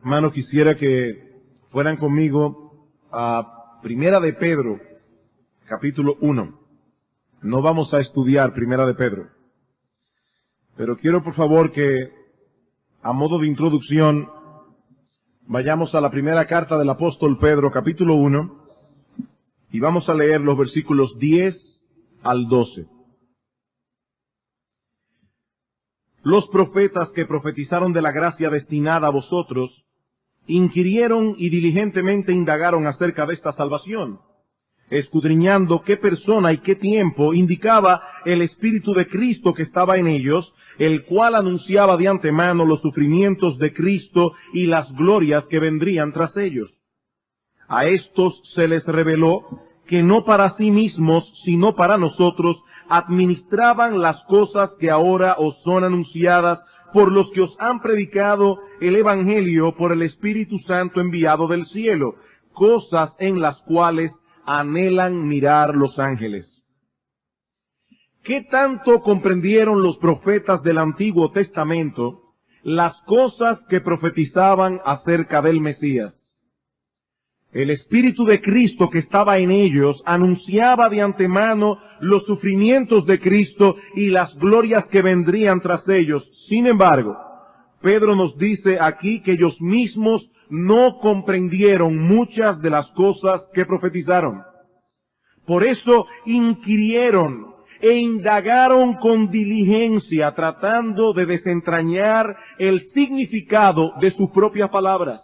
Hermano, quisiera que fueran conmigo a Primera de Pedro, capítulo 1. No vamos a estudiar Primera de Pedro, pero quiero por favor que, a modo de introducción, vayamos a la primera carta del apóstol Pedro, capítulo 1, y vamos a leer los versículos 10 al 12. Los profetas que profetizaron de la gracia destinada a vosotros, inquirieron y diligentemente indagaron acerca de esta salvación, escudriñando qué persona y qué tiempo indicaba el Espíritu de Cristo que estaba en ellos, el cual anunciaba de antemano los sufrimientos de Cristo y las glorias que vendrían tras ellos. A estos se les reveló que no para sí mismos, sino para nosotros, administraban las cosas que ahora os son anunciadas por los que os han predicado el Evangelio por el Espíritu Santo enviado del cielo, cosas en las cuales anhelan mirar los ángeles. ¿Qué tanto comprendieron los profetas del Antiguo Testamento las cosas que profetizaban acerca del Mesías? El Espíritu de Cristo que estaba en ellos anunciaba de antemano los sufrimientos de Cristo y las glorias que vendrían tras ellos. Sin embargo, Pedro nos dice aquí que ellos mismos no comprendieron muchas de las cosas que profetizaron. Por eso inquirieron e indagaron con diligencia, tratando de desentrañar el significado de sus propias palabras.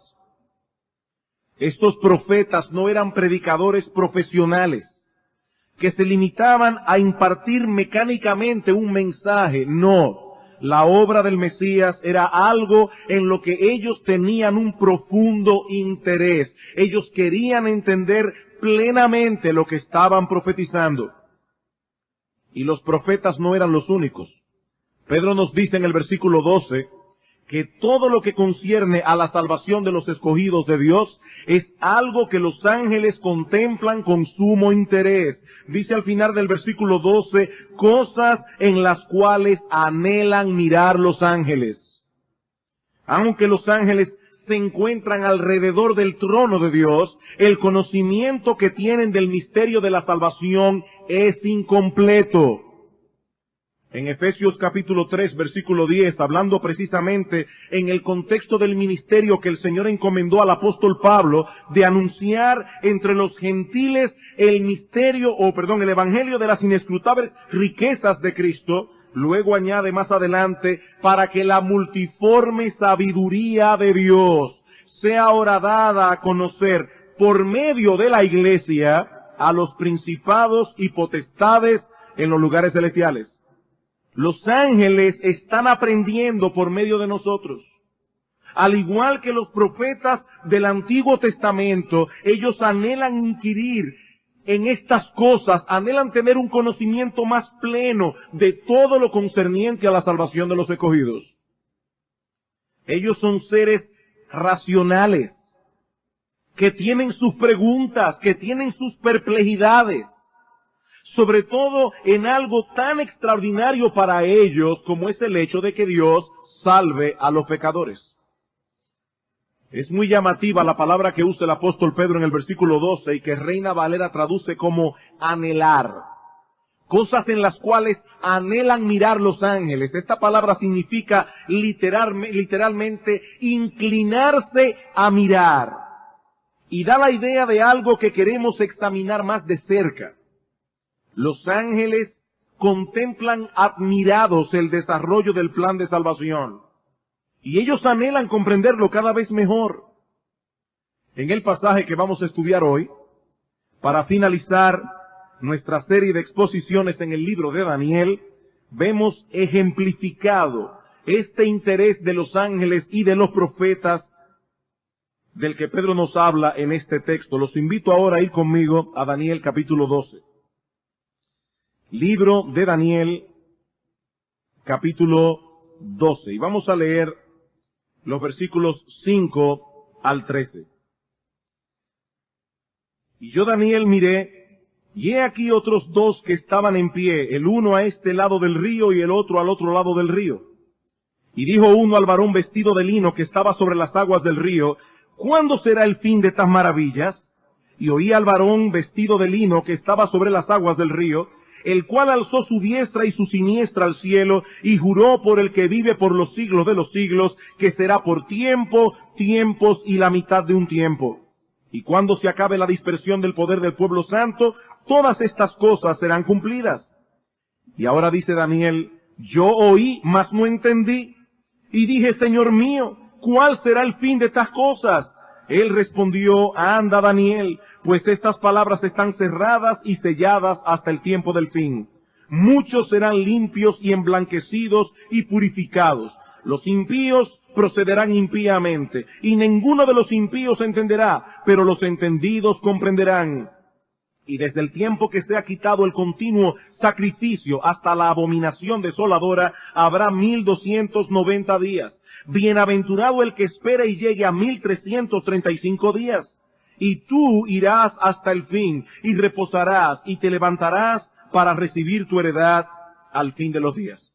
Estos profetas no eran predicadores profesionales que se limitaban a impartir mecánicamente un mensaje. No, la obra del Mesías era algo en lo que ellos tenían un profundo interés. Ellos querían entender plenamente lo que estaban profetizando. Y los profetas no eran los únicos. Pedro nos dice en el versículo 12 que todo lo que concierne a la salvación de los escogidos de Dios es algo que los ángeles contemplan con sumo interés. Dice al final del versículo 12, cosas en las cuales anhelan mirar los ángeles. Aunque los ángeles se encuentran alrededor del trono de Dios, el conocimiento que tienen del misterio de la salvación es incompleto. En Efesios capítulo 3, versículo 10, hablando precisamente en el contexto del ministerio que el Señor encomendó al apóstol Pablo de anunciar entre los gentiles el evangelio de las inescrutables riquezas de Cristo, luego añade más adelante, para que la multiforme sabiduría de Dios sea ahora dada a conocer por medio de la iglesia a los principados y potestades en los lugares celestiales. Los ángeles están aprendiendo por medio de nosotros. Al igual que los profetas del Antiguo Testamento, ellos anhelan inquirir en estas cosas, anhelan tener un conocimiento más pleno de todo lo concerniente a la salvación de los escogidos. Ellos son seres racionales, que tienen sus preguntas, que tienen sus perplejidades, sobre todo en algo tan extraordinario para ellos como es el hecho de que Dios salve a los pecadores. Es muy llamativa la palabra que usa el apóstol Pedro en el versículo 12 y que Reina Valera traduce como anhelar. Cosas en las cuales anhelan mirar los ángeles. Esta palabra significa literalmente inclinarse a mirar. Y da la idea de algo que queremos examinar más de cerca. Los ángeles contemplan admirados el desarrollo del plan de salvación. Y ellos anhelan comprenderlo cada vez mejor. En el pasaje que vamos a estudiar hoy, para finalizar nuestra serie de exposiciones en el libro de Daniel, vemos ejemplificado este interés de los ángeles y de los profetas del que Pedro nos habla en este texto. Los invito ahora a ir conmigo a Daniel capítulo 12. Libro de Daniel, capítulo 12. Y vamos a leer los versículos 5 al 13. Y yo, Daniel, miré, y he aquí otros dos que estaban en pie, el uno a este lado del río y el otro al otro lado del río. Y dijo uno al varón vestido de lino que estaba sobre las aguas del río, ¿cuándo será el fin de estas maravillas? Y oí al varón vestido de lino que estaba sobre las aguas del río, el cual alzó su diestra y su siniestra al cielo, y juró por el que vive por los siglos de los siglos, que será por tiempo, tiempos y la mitad de un tiempo. Y cuando se acabe la dispersión del poder del pueblo santo, todas estas cosas serán cumplidas. Y ahora dice Daniel, yo oí, mas no entendí. Y dije, Señor mío, ¿cuál será el fin de estas cosas? Él respondió, anda Daniel, pues estas palabras están cerradas y selladas hasta el tiempo del fin. Muchos serán limpios y emblanquecidos y purificados. Los impíos procederán impíamente, y ninguno de los impíos entenderá, pero los entendidos comprenderán. Y desde el tiempo que se ha quitado el continuo sacrificio hasta la abominación desoladora, habrá 1290 días. Bienaventurado el que espere y llegue a 1335 días. Y tú irás hasta el fin, y reposarás, y te levantarás para recibir tu heredad al fin de los días.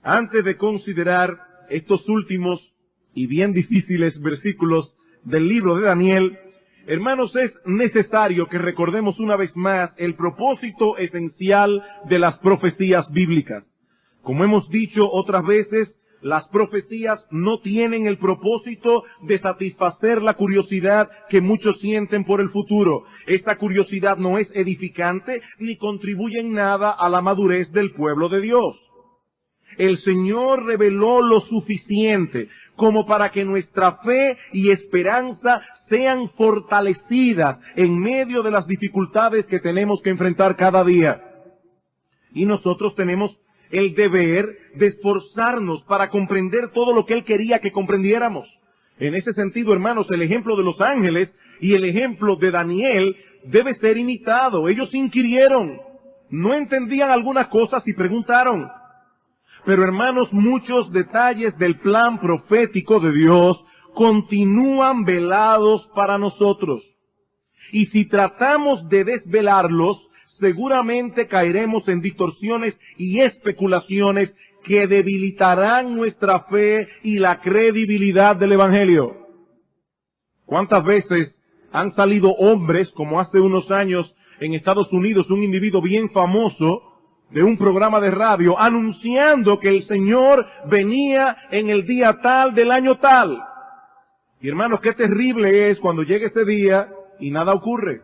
Antes de considerar estos últimos y bien difíciles versículos del libro de Daniel, hermanos, es necesario que recordemos una vez más el propósito esencial de las profecías bíblicas. Como hemos dicho otras veces, las profecías no tienen el propósito de satisfacer la curiosidad que muchos sienten por el futuro. Esta curiosidad no es edificante ni contribuye en nada a la madurez del pueblo de Dios. El Señor reveló lo suficiente como para que nuestra fe y esperanza sean fortalecidas en medio de las dificultades que tenemos que enfrentar cada día. Y nosotros tenemos el deber de esforzarnos para comprender todo lo que Él quería que comprendiéramos. En ese sentido, hermanos, el ejemplo de los ángeles y el ejemplo de Daniel debe ser imitado. Ellos inquirieron, no entendían algunas cosas y preguntaron. Pero hermanos, muchos detalles del plan profético de Dios continúan velados para nosotros. Y si tratamos de desvelarlos, seguramente caeremos en distorsiones y especulaciones que debilitarán nuestra fe y la credibilidad del Evangelio. ¿Cuántas veces han salido hombres, como hace unos años en Estados Unidos, un individuo bien famoso, de un programa de radio, anunciando que el Señor venía en el día tal del año tal? Y hermanos, qué terrible es cuando llega ese día y nada ocurre.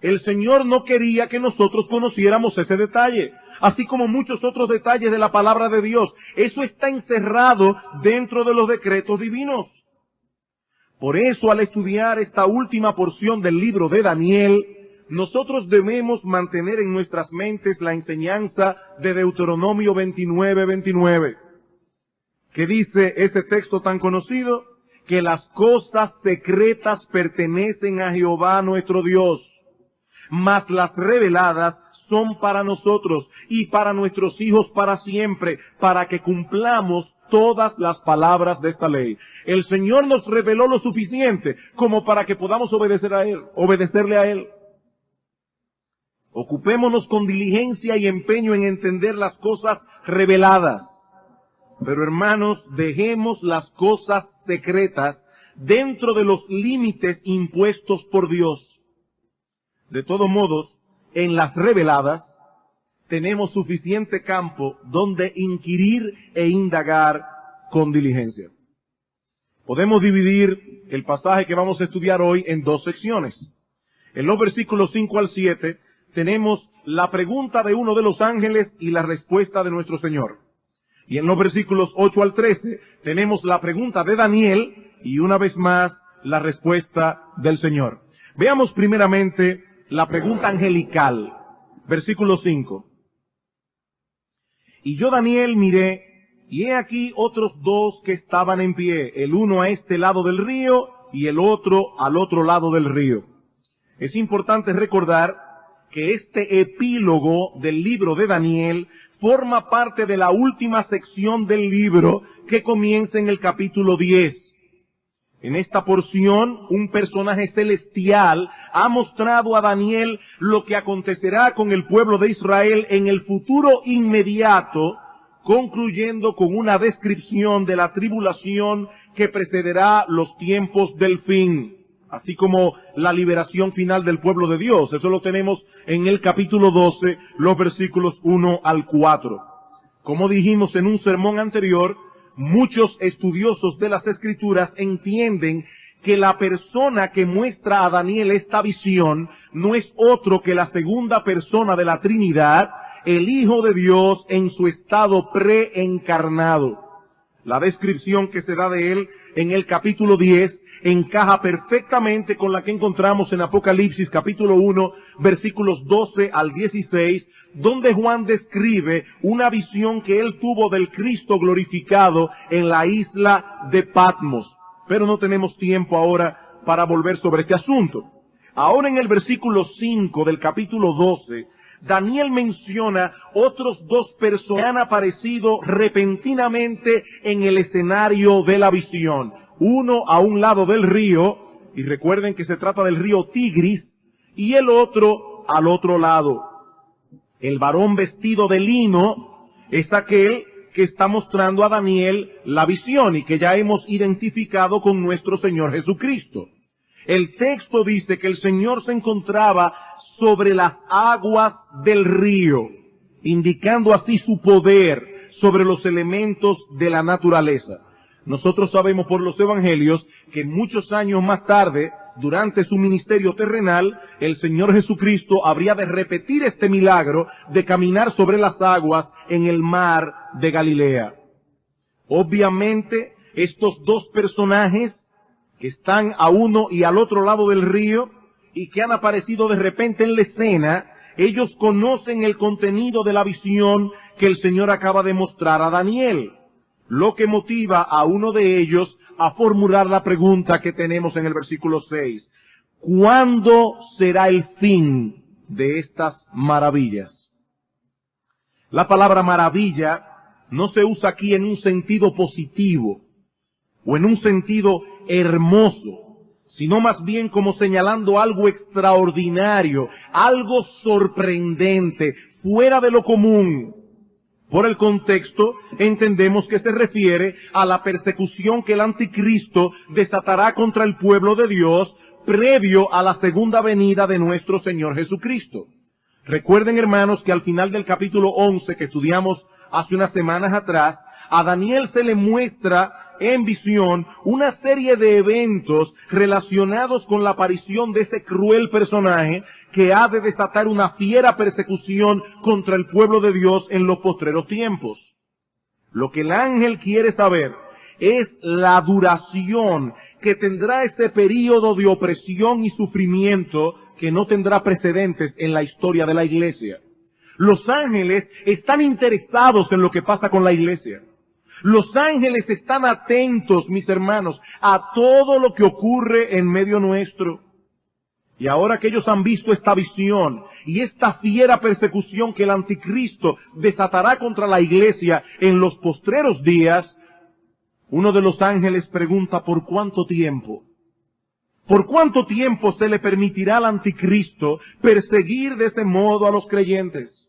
El Señor no quería que nosotros conociéramos ese detalle, así como muchos otros detalles de la palabra de Dios. Eso está encerrado dentro de los decretos divinos. Por eso, al estudiar esta última porción del libro de Daniel, nosotros debemos mantener en nuestras mentes la enseñanza de Deuteronomio 29:29, que dice ese texto tan conocido, que las cosas secretas pertenecen a Jehová nuestro Dios, mas las reveladas son para nosotros y para nuestros hijos para siempre, para que cumplamos todas las palabras de esta ley. El Señor nos reveló lo suficiente como para que podamos obedecerle a Él. Ocupémonos con diligencia y empeño en entender las cosas reveladas. Pero hermanos, dejemos las cosas secretas dentro de los límites impuestos por Dios. De todos modos, en las reveladas tenemos suficiente campo donde inquirir e indagar con diligencia. Podemos dividir el pasaje que vamos a estudiar hoy en dos secciones. En los versículos 5 al 7 tenemos la pregunta de uno de los ángeles y la respuesta de nuestro Señor. Y en los versículos 8 al 13 tenemos la pregunta de Daniel y una vez más la respuesta del Señor. Veamos primeramente la pregunta angelical. Versículo 5. Y yo, Daniel, miré, y he aquí otros dos que estaban en pie, el uno a este lado del río y el otro al otro lado del río. Es importante recordar que este epílogo del libro de Daniel forma parte de la última sección del libro que comienza en el capítulo 10. En esta porción, un personaje celestial ha mostrado a Daniel lo que acontecerá con el pueblo de Israel en el futuro inmediato, concluyendo con una descripción de la tribulación que precederá los tiempos del fin, así como la liberación final del pueblo de Dios. Eso lo tenemos en el capítulo 12, los versículos 1 al 4. Como dijimos en un sermón anterior, muchos estudiosos de las Escrituras entienden que la persona que muestra a Daniel esta visión no es otro que la segunda persona de la Trinidad, el Hijo de Dios en su estado preencarnado. La descripción que se da de él en el capítulo 10 encaja perfectamente con la que encontramos en Apocalipsis capítulo 1, versículos 12 al 16, donde Juan describe una visión que él tuvo del Cristo glorificado en la isla de Patmos. Pero no tenemos tiempo ahora para volver sobre este asunto. Ahora en el versículo 5 del capítulo 12, Daniel menciona otros dos personajes que han aparecido repentinamente en el escenario de la visión. Uno a un lado del río, y recuerden que se trata del río Tigris, y el otro al otro lado. El varón vestido de lino es aquel que está mostrando a Daniel la visión y que ya hemos identificado con nuestro Señor Jesucristo. El texto dice que el Señor se encontraba sobre las aguas del río, indicando así su poder sobre los elementos de la naturaleza. Nosotros sabemos por los evangelios que muchos años más tarde, durante su ministerio terrenal, el Señor Jesucristo habría de repetir este milagro de caminar sobre las aguas en el mar de Galilea. Obviamente, estos dos personajes que están a uno y al otro lado del río y que han aparecido de repente en la escena, ellos conocen el contenido de la visión que el Señor acaba de mostrar a Daniel, lo que motiva a uno de ellos a formular la pregunta que tenemos en el versículo 6. ¿Cuándo será el fin de estas maravillas? La palabra maravilla no se usa aquí en un sentido positivo o en un sentido hermoso, sino más bien como señalando algo extraordinario, algo sorprendente, fuera de lo común. Por el contexto, entendemos que se refiere a la persecución que el anticristo desatará contra el pueblo de Dios previo a la segunda venida de nuestro Señor Jesucristo. Recuerden, hermanos, que al final del capítulo 11 que estudiamos hace unas semanas atrás, a Daniel se le muestra en visión una serie de eventos relacionados con la aparición de ese cruel personaje que ha de desatar una fiera persecución contra el pueblo de Dios en los postreros tiempos. Lo que el ángel quiere saber es la duración que tendrá ese período de opresión y sufrimiento que no tendrá precedentes en la historia de la iglesia. Los ángeles están interesados en lo que pasa con la iglesia. Los ángeles están atentos, mis hermanos, a todo lo que ocurre en medio nuestro. Y ahora que ellos han visto esta visión y esta fiera persecución que el anticristo desatará contra la iglesia en los postreros días, uno de los ángeles pregunta ¿por cuánto tiempo? ¿Por cuánto tiempo se le permitirá al anticristo perseguir de ese modo a los creyentes?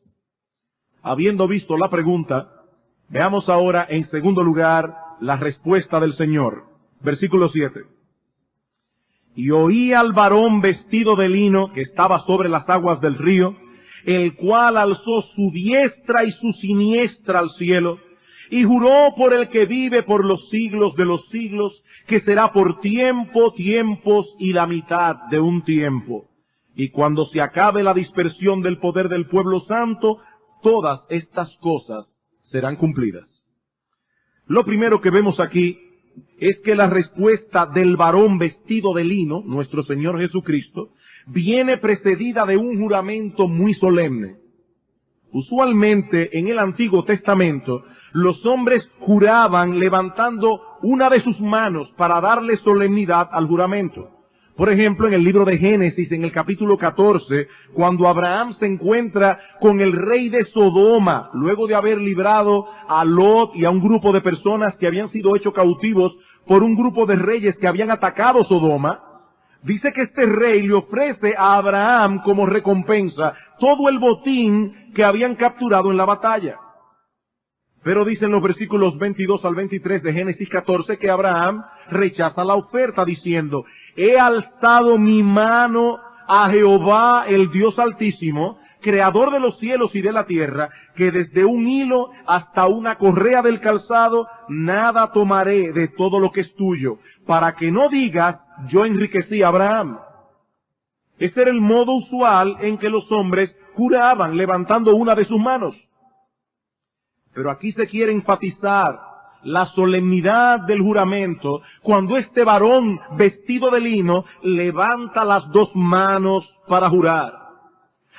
Habiendo visto la pregunta, veamos ahora en segundo lugar la respuesta del Señor. Versículo 7. Y oí al varón vestido de lino que estaba sobre las aguas del río, el cual alzó su diestra y su siniestra al cielo, y juró por el que vive por los siglos de los siglos, que será por tiempo, tiempos y la mitad de un tiempo. Y cuando se acabe la dispersión del poder del pueblo santo, todas estas cosas serán cumplidas. Lo primero que vemos aquí es que la respuesta del varón vestido de lino, nuestro Señor Jesucristo, viene precedida de un juramento muy solemne. Usualmente en el Antiguo Testamento, los hombres juraban levantando una de sus manos para darle solemnidad al juramento. Por ejemplo, en el libro de Génesis, en el capítulo 14, cuando Abraham se encuentra con el rey de Sodoma, luego de haber librado a Lot y a un grupo de personas que habían sido hechos cautivos por un grupo de reyes que habían atacado Sodoma, dice que este rey le ofrece a Abraham como recompensa todo el botín que habían capturado en la batalla. Pero dicen los versículos 22 al 23 de Génesis 14 que Abraham rechaza la oferta diciendo: he alzado mi mano a Jehová, el Dios Altísimo, creador de los cielos y de la tierra, que desde un hilo hasta una correa del calzado, nada tomaré de todo lo que es tuyo, para que no digas, yo enriquecí a Abraham. Este era el modo usual en que los hombres juraban, levantando una de sus manos. Pero aquí se quiere enfatizar la solemnidad del juramento cuando este varón vestido de lino levanta las dos manos para jurar.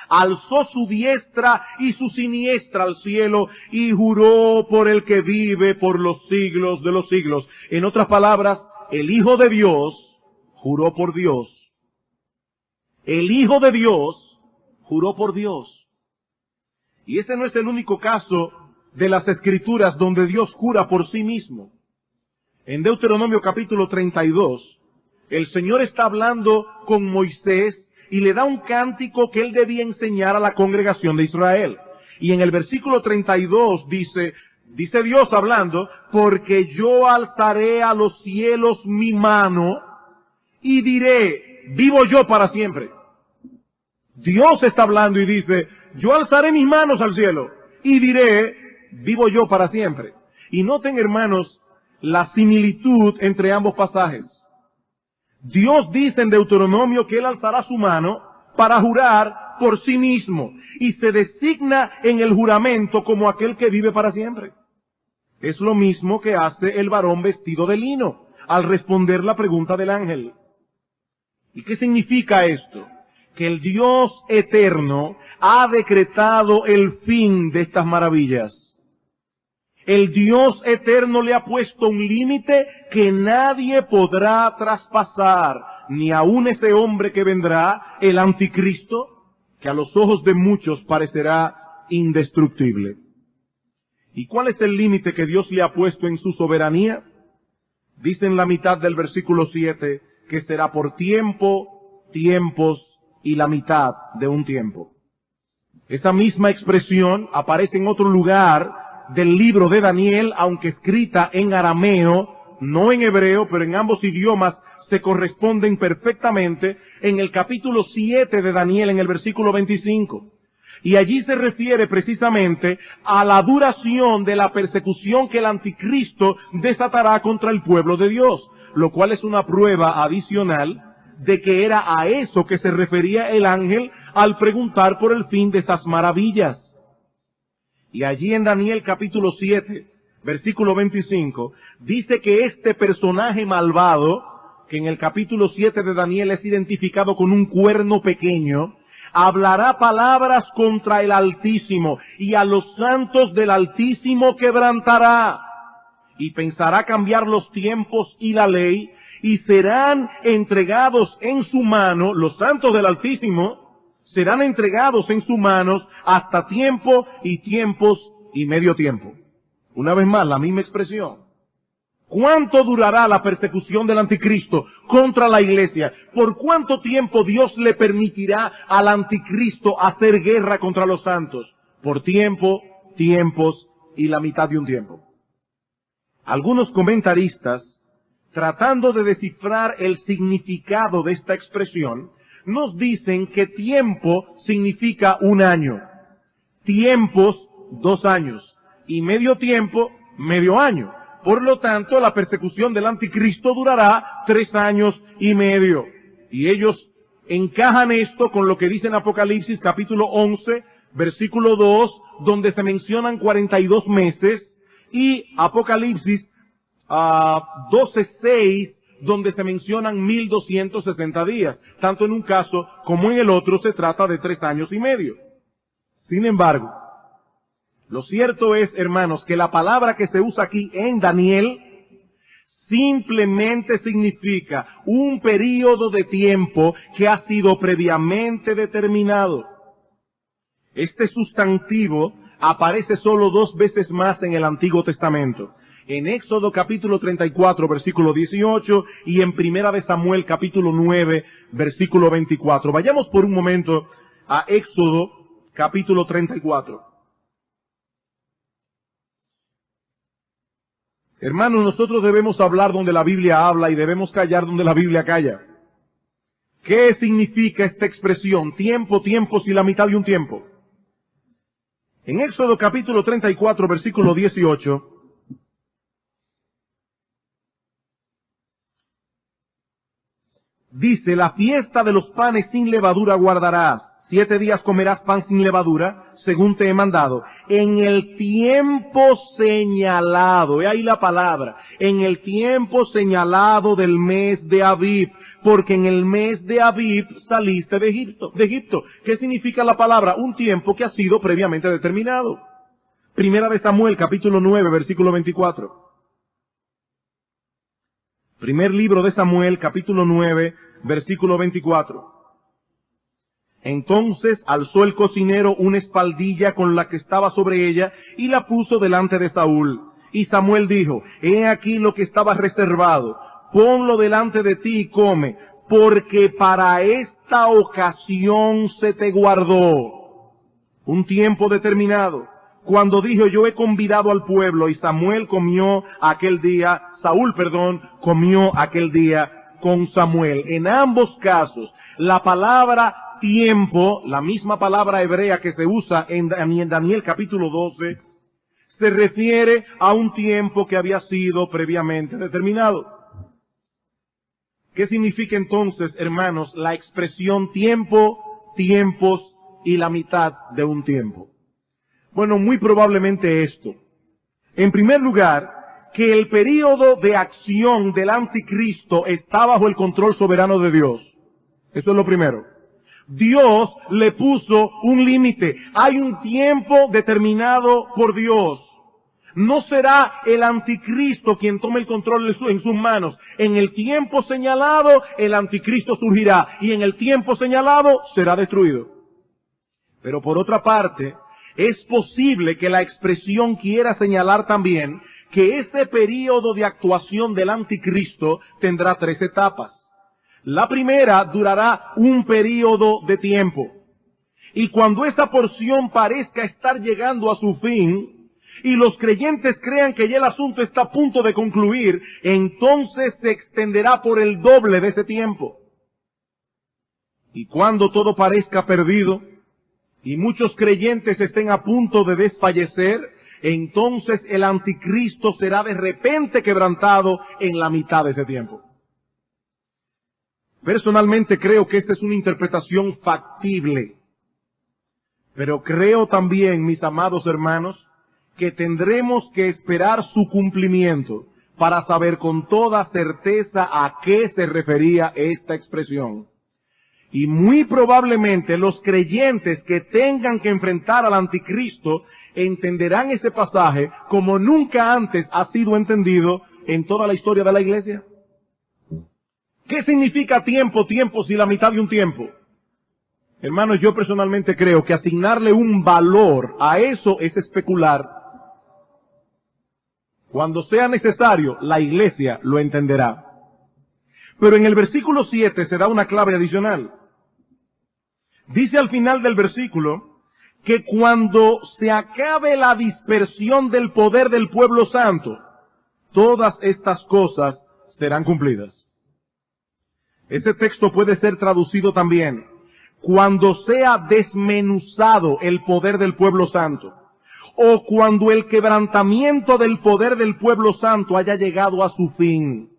Alzó su diestra y su siniestra al cielo y juró por el que vive por los siglos de los siglos. En otras palabras, el Hijo de Dios juró por Dios. El Hijo de Dios juró por Dios. Y ese no es el único caso de las Escrituras donde Dios jura por sí mismo. En Deuteronomio capítulo 32, el Señor está hablando con Moisés y le da un cántico que él debía enseñar a la congregación de Israel. Y en el versículo 32 dice Dios hablando: porque yo alzaré a los cielos mi mano y diré, vivo yo para siempre. Dios está hablando y dice, yo alzaré mis manos al cielo y diré, vivo yo para siempre. Y noten, hermanos, la similitud entre ambos pasajes. Dios dice en Deuteronomio que Él alzará su mano para jurar por sí mismo y se designa en el juramento como aquel que vive para siempre. Es lo mismo que hace el varón vestido de lino al responder la pregunta del ángel. ¿Y qué significa esto? Que el Dios eterno ha decretado el fin de estas maravillas. El Dios eterno le ha puesto un límite que nadie podrá traspasar, ni aun ese hombre que vendrá, el anticristo, que a los ojos de muchos parecerá indestructible. ¿Y cuál es el límite que Dios le ha puesto en su soberanía? Dice en la mitad del versículo 7 que será por tiempo, tiempos y la mitad de un tiempo. Esa misma expresión aparece en otro lugar del libro de Daniel, aunque escrita en arameo, no en hebreo, pero en ambos idiomas se corresponden perfectamente, en el capítulo 7 de Daniel, en el versículo 25. Y allí se refiere precisamente a la duración de la persecución que el anticristo desatará contra el pueblo de Dios, lo cual es una prueba adicional de que era a eso que se refería el ángel al preguntar por el fin de esas maravillas. Y allí en Daniel capítulo 7, versículo 25, dice que este personaje malvado, que en el capítulo 7 de Daniel es identificado con un cuerno pequeño, hablará palabras contra el Altísimo y a los santos del Altísimo quebrantará. Y pensará cambiar los tiempos y la ley, y serán entregados en su mano, los santos del Altísimo, serán entregados en sus manos hasta tiempo y tiempos y medio tiempo. Una vez más, la misma expresión. ¿Cuánto durará la persecución del anticristo contra la iglesia? ¿Por cuánto tiempo Dios le permitirá al anticristo hacer guerra contra los santos? Por tiempo, tiempos y la mitad de un tiempo. Algunos comentaristas, tratando de descifrar el significado de esta expresión, nos dicen que tiempo significa un año, tiempos 2 años y medio tiempo, medio año. Por lo tanto, la persecución del anticristo durará 3 años y medio. Y ellos encajan esto con lo que dice en Apocalipsis capítulo 11, versículo 2, donde se mencionan 42 meses, y Apocalipsis 12:6, donde se mencionan 1260 días. Tanto en un caso como en el otro se trata de 3 años y medio. Sin embargo, lo cierto es, hermanos, que la palabra que se usa aquí en Daniel simplemente significa un período de tiempo que ha sido previamente determinado. Este sustantivo aparece solo 2 veces más en el Antiguo Testamento. En Éxodo capítulo 34, versículo 18, y en Primera de Samuel capítulo 9, versículo 24. Vayamos por un momento a Éxodo capítulo 34. Hermanos, nosotros debemos hablar donde la Biblia habla y debemos callar donde la Biblia calla. ¿Qué significa esta expresión? Tiempo, tiempos y la mitad de un tiempo. En Éxodo capítulo 34, versículo 18, dice, la fiesta de los panes sin levadura guardarás. 7 días comerás pan sin levadura, según te he mandado, en el tiempo señalado. He ahí la palabra, en el tiempo señalado del mes de Abib, porque en el mes de Abib saliste de Egipto. ¿Qué significa la palabra? Un tiempo que ha sido previamente determinado. Primera de Samuel, capítulo 9, versículo 24. Primer libro de Samuel, capítulo 9, versículo 24. Entonces alzó el cocinero una espaldilla con la que estaba sobre ella y la puso delante de Saúl. Y Samuel dijo, he aquí lo que estaba reservado, ponlo delante de ti y come, porque para esta ocasión se te guardó. Un tiempo determinado. Cuando dijo, yo he convidado al pueblo, y Saúl comió aquel día con Samuel. En ambos casos, la palabra tiempo, la misma palabra hebrea que se usa en Daniel capítulo 12, se refiere a un tiempo que había sido previamente determinado. ¿Qué significa entonces, hermanos, la expresión tiempo, tiempos y la mitad de un tiempo? Bueno, muy probablemente esto. En primer lugar, que el período de acción del anticristo está bajo el control soberano de Dios. Eso es lo primero. Dios le puso un límite. Hay un tiempo determinado por Dios. No será el anticristo quien tome el control en sus manos. En el tiempo señalado, el anticristo surgirá. Y en el tiempo señalado, será destruido. Pero por otra parte, es posible que la expresión quiera señalar también que ese período de actuación del anticristo tendrá 3 etapas. La primera durará un período de tiempo. Y cuando esa porción parezca estar llegando a su fin, y los creyentes crean que ya el asunto está a punto de concluir, entonces se extenderá por el doble de ese tiempo. Y cuando todo parezca perdido, y muchos creyentes estén a punto de desfallecer, entonces el anticristo será de repente quebrantado en la mitad de ese tiempo. Personalmente creo que esta es una interpretación factible. Pero creo también, mis amados hermanos, que tendremos que esperar su cumplimiento para saber con toda certeza a qué se refería esta expresión. Y muy probablemente los creyentes que tengan que enfrentar al anticristo entenderán ese pasaje como nunca antes ha sido entendido en toda la historia de la iglesia. ¿Qué significa tiempo, tiempos y la mitad de un tiempo? Hermanos, yo personalmente creo que asignarle un valor a eso es especular. Cuando sea necesario, la iglesia lo entenderá. Pero en el versículo 7 se da una clave adicional. Dice al final del versículo que cuando se acabe la dispersión del poder del pueblo santo, todas estas cosas serán cumplidas. Ese texto puede ser traducido también, cuando sea desmenuzado el poder del pueblo santo, o cuando el quebrantamiento del poder del pueblo santo haya llegado a su fin.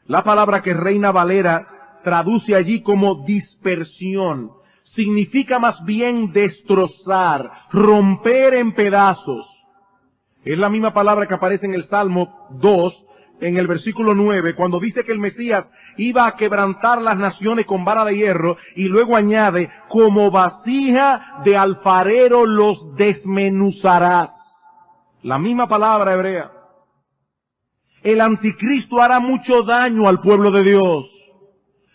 La palabra que Reina Valera traduce allí como dispersión, significa más bien destrozar, romper en pedazos. Es la misma palabra que aparece en el Salmo 2, en el versículo 9, cuando dice que el Mesías iba a quebrantar las naciones con vara de hierro, y luego añade, como vasija de alfarero los desmenuzarás. La misma palabra hebrea. El anticristo hará mucho daño al pueblo de Dios.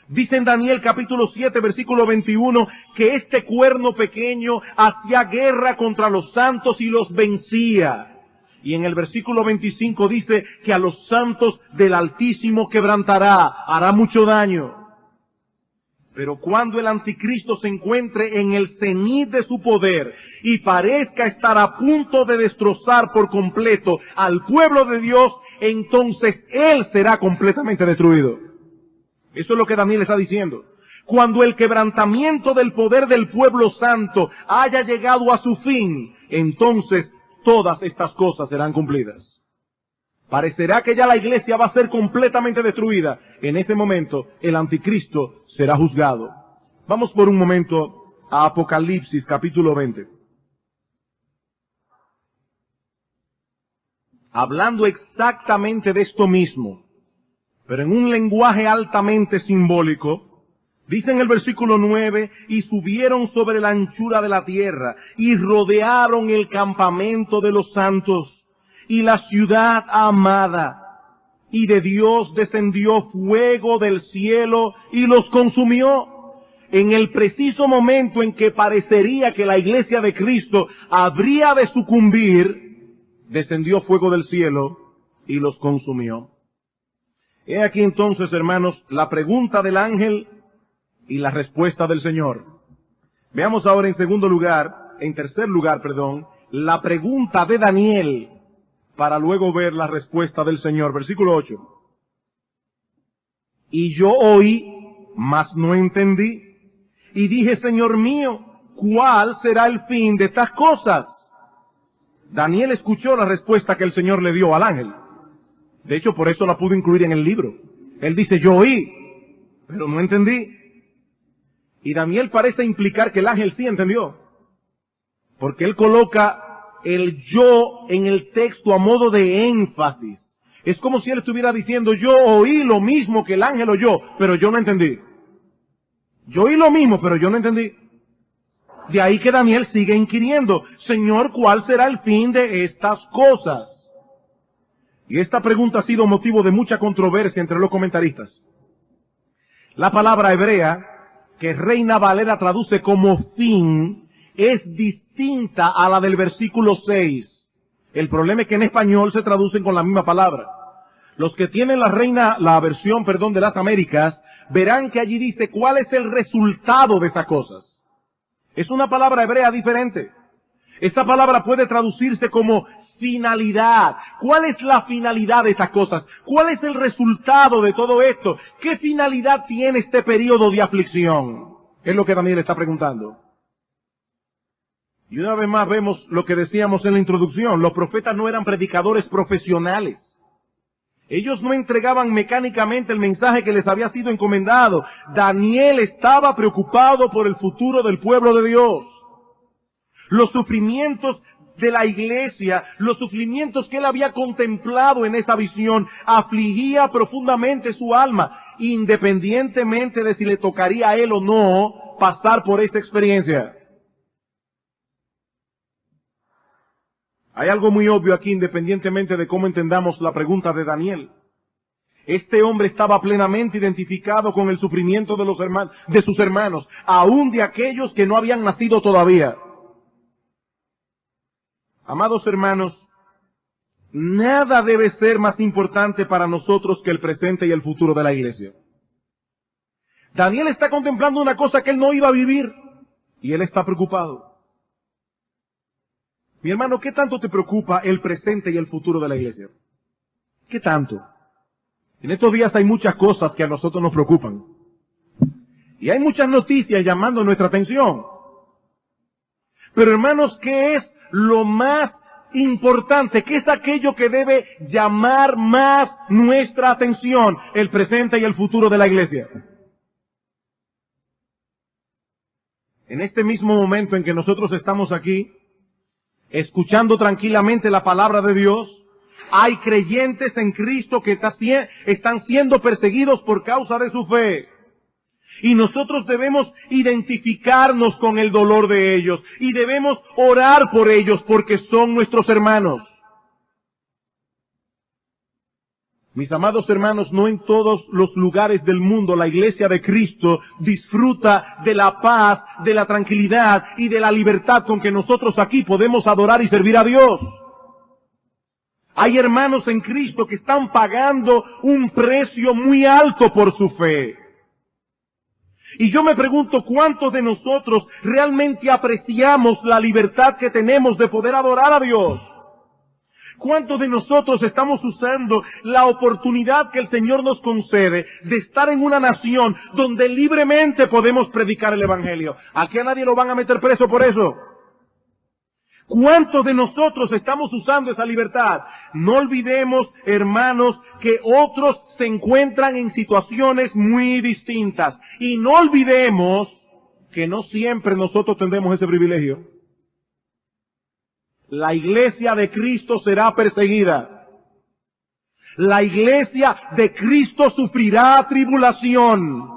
Dice en Daniel capítulo 7, versículo 21, que este cuerno pequeño hacía guerra contra los santos y los vencía. Y en el versículo 25 dice que a los santos del Altísimo quebrantará, hará mucho daño. Pero cuando el anticristo se encuentre en el cenit de su poder y parezca estar a punto de destrozar por completo al pueblo de Dios, entonces él será completamente destruido. Eso es lo que Daniel está diciendo. Cuando el quebrantamiento del poder del pueblo santo haya llegado a su fin, entonces todas estas cosas serán cumplidas. Parecerá que ya la iglesia va a ser completamente destruida. En ese momento, el anticristo será juzgado. Vamos por un momento a Apocalipsis capítulo 20. Hablando exactamente de esto mismo, pero en un lenguaje altamente simbólico, dice en el versículo 9, y subieron sobre la anchura de la tierra, y rodearon el campamento de los santos, y la ciudad amada, y de Dios descendió fuego del cielo y los consumió. En el preciso momento en que parecería que la iglesia de Cristo habría de sucumbir, descendió fuego del cielo y los consumió. He aquí entonces, hermanos, la pregunta del ángel y la respuesta del Señor. Veamos ahora en tercer lugar, la pregunta de Daniel, para luego ver la respuesta del Señor. Versículo 8. Y yo oí, mas no entendí, y dije, Señor mío, ¿cuál será el fin de estas cosas? Daniel escuchó la respuesta que el Señor le dio al ángel. De hecho, por eso la pudo incluir en el libro. Él dice, yo oí, pero no entendí. Y Daniel parece implicar que el ángel sí entendió, porque él coloca el yo en el texto a modo de énfasis. Es como si él estuviera diciendo, yo oí lo mismo que el ángel oyó, pero yo no entendí. Yo oí lo mismo, pero yo no entendí. De ahí que Daniel sigue inquiriendo, Señor, ¿cuál será el fin de estas cosas? Y esta pregunta ha sido motivo de mucha controversia entre los comentaristas. La palabra hebrea, que Reina Valera traduce como fin, es distinta a la del versículo 6. El problema es que en español se traducen con la misma palabra. Los que tienen la versión de las Américas, verán que allí dice cuál es el resultado de esas cosas. Es una palabra hebrea diferente. Esta palabra puede traducirse como finalidad. ¿Cuál es la finalidad de estas cosas? ¿Cuál es el resultado de todo esto? ¿Qué finalidad tiene este periodo de aflicción? Es lo que Daniel está preguntando. Y una vez más vemos lo que decíamos en la introducción. Los profetas no eran predicadores profesionales. Ellos no entregaban mecánicamente el mensaje que les había sido encomendado. Daniel estaba preocupado por el futuro del pueblo de Dios. Los sufrimientos de la iglesia, los sufrimientos que él había contemplado en esa visión, afligía profundamente su alma, independientemente de si le tocaría a él o no pasar por esa experiencia. Hay algo muy obvio aquí, independientemente de cómo entendamos la pregunta de Daniel. Este hombre estaba plenamente identificado con el sufrimiento de sus hermanos, aún de aquellos que no habían nacido todavía. Amados hermanos, nada debe ser más importante para nosotros que el presente y el futuro de la iglesia. Daniel está contemplando una cosa que él no iba a vivir, y él está preocupado. Mi hermano, ¿qué tanto te preocupa el presente y el futuro de la iglesia? ¿Qué tanto? En estos días hay muchas cosas que a nosotros nos preocupan. Y hay muchas noticias llamando nuestra atención. Pero hermanos, ¿qué es lo más importante? ¿Qué es aquello que debe llamar más nuestra atención? El presente y el futuro de la iglesia. En este mismo momento en que nosotros estamos aquí, escuchando tranquilamente la palabra de Dios, hay creyentes en Cristo que están siendo perseguidos por causa de su fe. Y nosotros debemos identificarnos con el dolor de ellos y debemos orar por ellos porque son nuestros hermanos. Mis amados hermanos, no en todos los lugares del mundo la iglesia de Cristo disfruta de la paz, de la tranquilidad y de la libertad con que nosotros aquí podemos adorar y servir a Dios. Hay hermanos en Cristo que están pagando un precio muy alto por su fe. Y yo me pregunto, ¿cuántos de nosotros realmente apreciamos la libertad que tenemos de poder adorar a Dios? ¿Cuántos de nosotros estamos usando la oportunidad que el Señor nos concede de estar en una nación donde libremente podemos predicar el Evangelio? Aquí a nadie lo van a meter preso por eso. ¿Cuántos de nosotros estamos usando esa libertad? No olvidemos, hermanos, que otros se encuentran en situaciones muy distintas. Y no olvidemos que no siempre nosotros tendremos ese privilegio. La iglesia de Cristo será perseguida. La iglesia de Cristo sufrirá tribulación.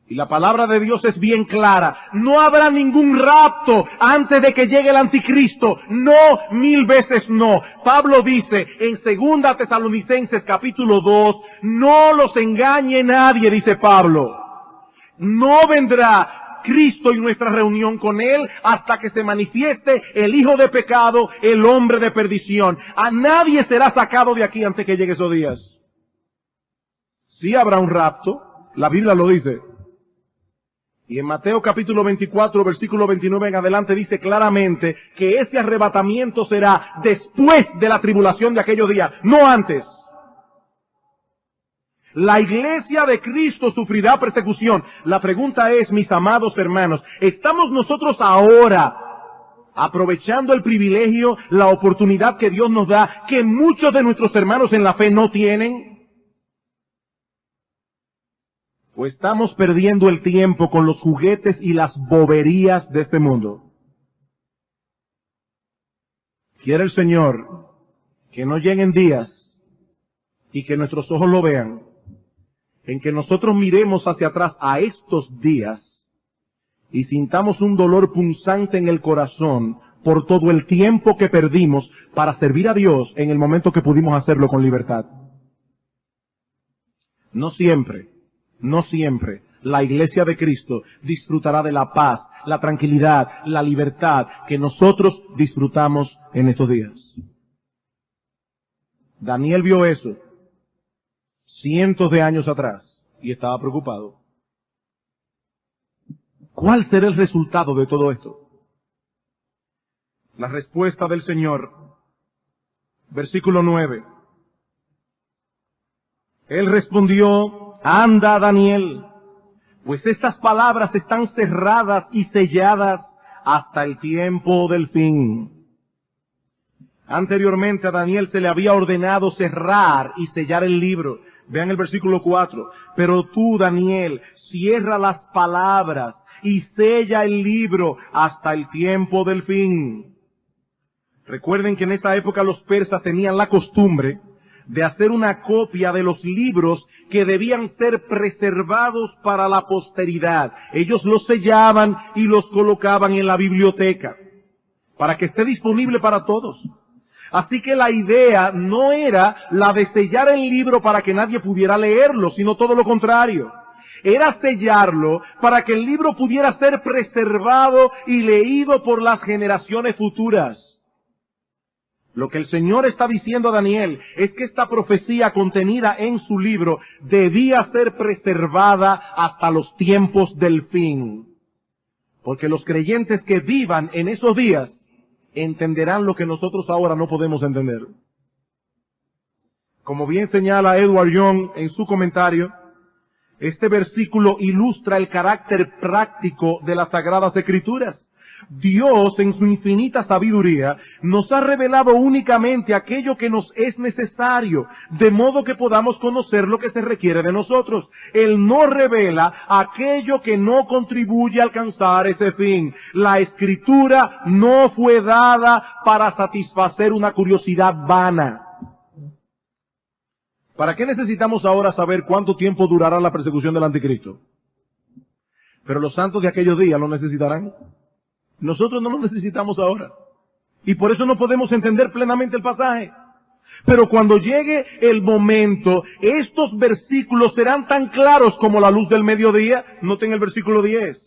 Y la palabra de Dios es bien clara. No habrá ningún rapto antes de que llegue el anticristo. No, 1000 veces no. Pablo dice en 2 Tesalonicenses capítulo 2, no los engañe nadie, dice Pablo. No vendrá Cristo y nuestra reunión con Él hasta que se manifieste el hijo de pecado, el hombre de perdición. A nadie será sacado de aquí antes que llegue esos días. Sí habrá un rapto, la Biblia lo dice. Y en Mateo capítulo 24, versículo 29 en adelante dice claramente que ese arrebatamiento será después de la tribulación de aquellos días, no antes. La iglesia de Cristo sufrirá persecución. La pregunta es, mis amados hermanos, ¿estamos nosotros ahora aprovechando el privilegio, la oportunidad que Dios nos da, que muchos de nuestros hermanos en la fe no tienen? ¿O estamos perdiendo el tiempo con los juguetes y las boberías de este mundo? Quiere el Señor que no lleguen días y que nuestros ojos lo vean, en que nosotros miremos hacia atrás a estos días y sintamos un dolor punzante en el corazón por todo el tiempo que perdimos para servir a Dios en el momento que pudimos hacerlo con libertad. No siempre la iglesia de Cristo disfrutará de la paz, la tranquilidad, la libertad que nosotros disfrutamos en estos días. Daniel vio eso cientos de años atrás y estaba preocupado. ¿Cuál será el resultado de todo esto? La respuesta del Señor, versículo 9. Él respondió, anda, Daniel, pues estas palabras están cerradas y selladas hasta el tiempo del fin. Anteriormente a Daniel se le había ordenado cerrar y sellar el libro. Vean el versículo 4. Pero tú, Daniel, cierra las palabras y sella el libro hasta el tiempo del fin. Recuerden que en esa época los persas tenían la costumbre de hacer una copia de los libros que debían ser preservados para la posteridad. Ellos los sellaban y los colocaban en la biblioteca para que esté disponible para todos. Así que la idea no era la de sellar el libro para que nadie pudiera leerlo, sino todo lo contrario. Era sellarlo para que el libro pudiera ser preservado y leído por las generaciones futuras. Lo que el Señor está diciendo a Daniel es que esta profecía contenida en su libro debía ser preservada hasta los tiempos del fin. Porque los creyentes que vivan en esos días entenderán lo que nosotros ahora no podemos entender. Como bien señala Edward Young en su comentario, este versículo ilustra el carácter práctico de las Sagradas Escrituras. Dios, en su infinita sabiduría, nos ha revelado únicamente aquello que nos es necesario, de modo que podamos conocer lo que se requiere de nosotros. Él no revela aquello que no contribuye a alcanzar ese fin. La Escritura no fue dada para satisfacer una curiosidad vana. ¿Para qué necesitamos ahora saber cuánto tiempo durará la persecución del anticristo? Pero los santos de aquellos días lo necesitarán. Nosotros no lo necesitamos ahora. Y por eso no podemos entender plenamente el pasaje. Pero cuando llegue el momento, estos versículos serán tan claros como la luz del mediodía. Noten el versículo 10.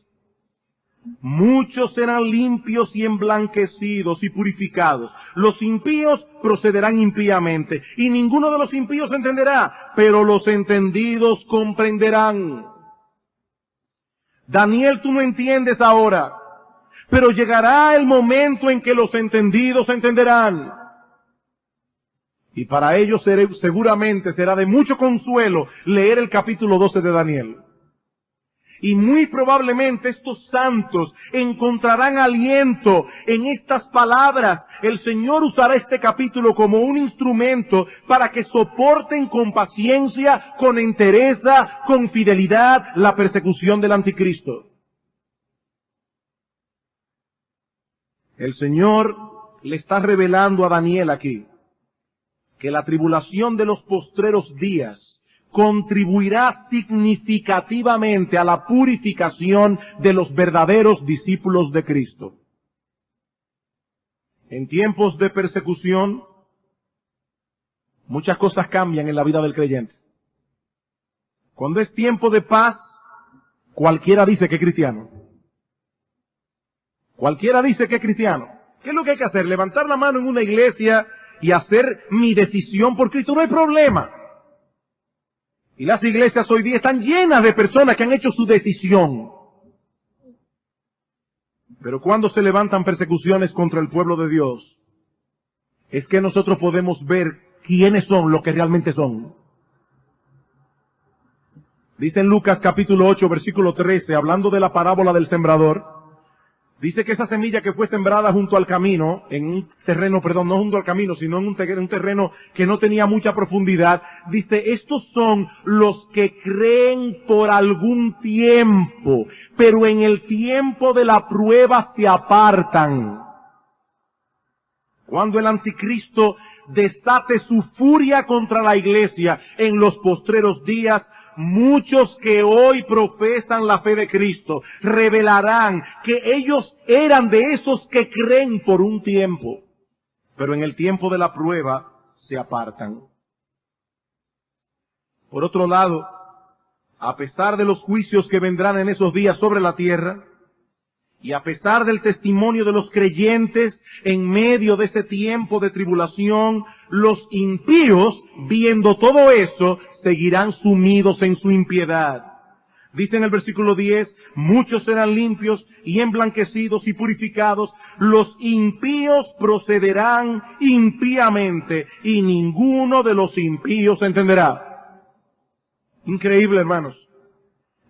Muchos serán limpios y emblanquecidos y purificados. Los impíos procederán impíamente, y ninguno de los impíos entenderá, pero los entendidos comprenderán. Daniel, tú no entiendes ahora, pero llegará el momento en que los entendidos entenderán. Y para ellos seguramente será de mucho consuelo leer el capítulo 12 de Daniel. Y muy probablemente estos santos encontrarán aliento en estas palabras. El Señor usará este capítulo como un instrumento para que soporten con paciencia, con entereza, con fidelidad la persecución del anticristo. El Señor le está revelando a Daniel aquí que la tribulación de los postreros días contribuirá significativamente a la purificación de los verdaderos discípulos de Cristo. En tiempos de persecución, muchas cosas cambian en la vida del creyente. Cuando es tiempo de paz, cualquiera dice que es cristiano. Cualquiera dice que es cristiano. ¿Qué es lo que hay que hacer? Levantar la mano en una iglesia y hacer mi decisión por Cristo. No hay problema. Y las iglesias hoy día están llenas de personas que han hecho su decisión. Pero cuando se levantan persecuciones contra el pueblo de Dios, es que nosotros podemos ver quiénes son los que realmente son. Dice en Lucas capítulo 8, versículo 13, hablando de la parábola del sembrador, dice que esa semilla que fue sembrada junto al camino, en un terreno, no junto al camino, sino en un terreno que no tenía mucha profundidad, dice, estos son los que creen por algún tiempo, pero en el tiempo de la prueba se apartan. Cuando el anticristo desate su furia contra la iglesia en los postreros días, muchos que hoy profesan la fe de Cristo revelarán que ellos eran de esos que creen por un tiempo, pero en el tiempo de la prueba se apartan. Por otro lado, a pesar de los juicios que vendrán en esos días sobre la tierra, y a pesar del testimonio de los creyentes en medio de ese tiempo de tribulación, los impíos, viendo todo eso, seguirán sumidos en su impiedad. Dice en el versículo 10, muchos serán limpios y emblanquecidos y purificados, los impíos procederán impíamente y ninguno de los impíos entenderá. Increíble, hermanos.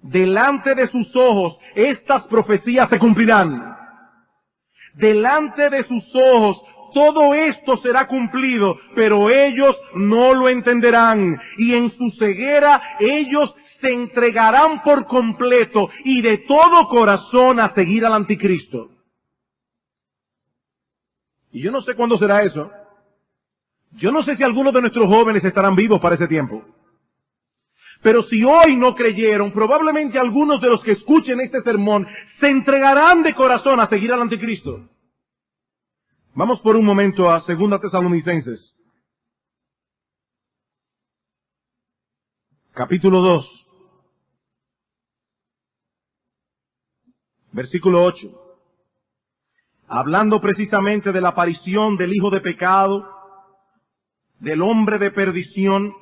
Delante de sus ojos estas profecías se cumplirán. Delante de sus ojos todo esto será cumplido, pero ellos no lo entenderán. Y en su ceguera ellos se entregarán por completo y de todo corazón a seguir al anticristo. Y yo no sé cuándo será eso. Yo no sé si algunos de nuestros jóvenes estarán vivos para ese tiempo. Pero si hoy no creyeron, probablemente algunos de los que escuchen este sermón se entregarán de corazón a seguir al anticristo. Vamos por un momento a 2 Tesalonicenses, capítulo 2, versículo 8. Hablando precisamente de la aparición del hijo de pecado, del hombre de perdición,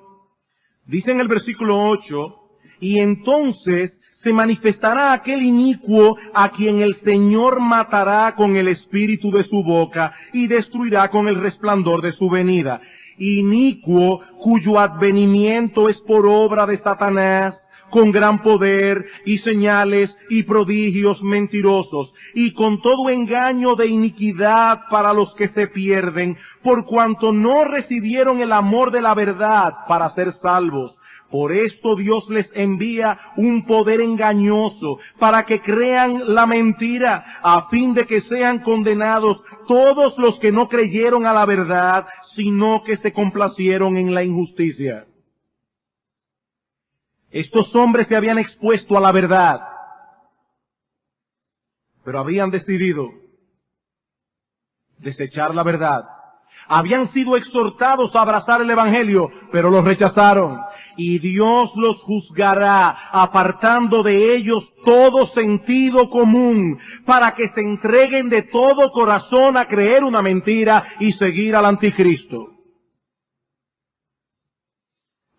dice en el versículo 8, y entonces se manifestará aquel inicuo a quien el Señor matará con el espíritu de su boca y destruirá con el resplandor de su venida. Inicuo cuyo advenimiento es por obra de Satanás, con gran poder y señales y prodigios mentirosos, y con todo engaño de iniquidad para los que se pierden, por cuanto no recibieron el amor de la verdad para ser salvos. Por esto Dios les envía un poder engañoso para que crean la mentira, a fin de que sean condenados todos los que no creyeron a la verdad, sino que se complacieron en la injusticia. Estos hombres se habían expuesto a la verdad, pero habían decidido desechar la verdad. Habían sido exhortados a abrazar el Evangelio, pero lo rechazaron. y Dios los juzgará, apartando de ellos todo sentido común, para que se entreguen de todo corazón a creer una mentira y seguir al anticristo.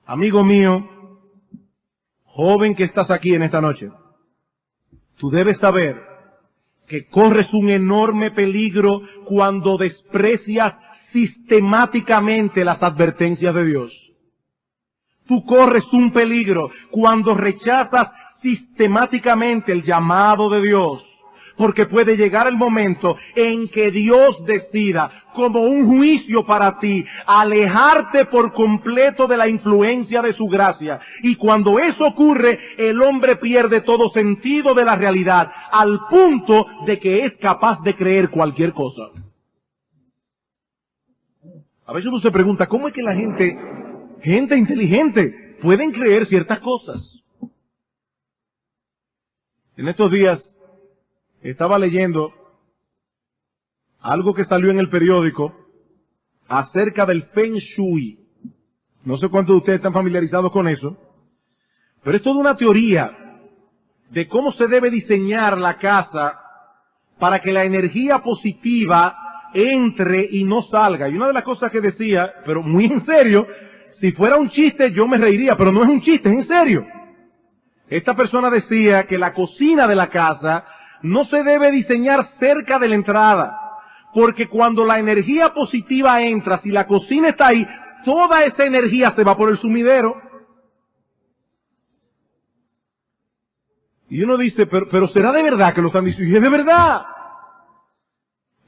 Amigo mío, joven que estás aquí en esta noche, tú debes saber que corres un enorme peligro cuando desprecias sistemáticamente las advertencias de Dios. Tú corres un peligro cuando rechazas sistemáticamente el llamado de Dios, porque puede llegar el momento en que Dios decida, como un juicio para ti, alejarte por completo de la influencia de su gracia. Y cuando eso ocurre, el hombre pierde todo sentido de la realidad, al punto de que es capaz de creer cualquier cosa. A veces uno se pregunta, ¿cómo es que la gente inteligente, pueden creer ciertas cosas? En estos días estaba leyendo algo que salió en el periódico acerca del Feng Shui. No sé cuántos de ustedes están familiarizados con eso, pero es toda una teoría de cómo se debe diseñar la casa para que la energía positiva entre y no salga. Y una de las cosas que decía, pero muy en serio, si fuera un chiste yo me reiría, pero no es un chiste, es en serio. Esta persona decía que la cocina de la casa no se debe diseñar cerca de la entrada, porque cuando la energía positiva entra, si la cocina está ahí, toda esa energía se va por el sumidero. Y uno dice, pero ¿será de verdad que lo están diciendo? Y es de verdad.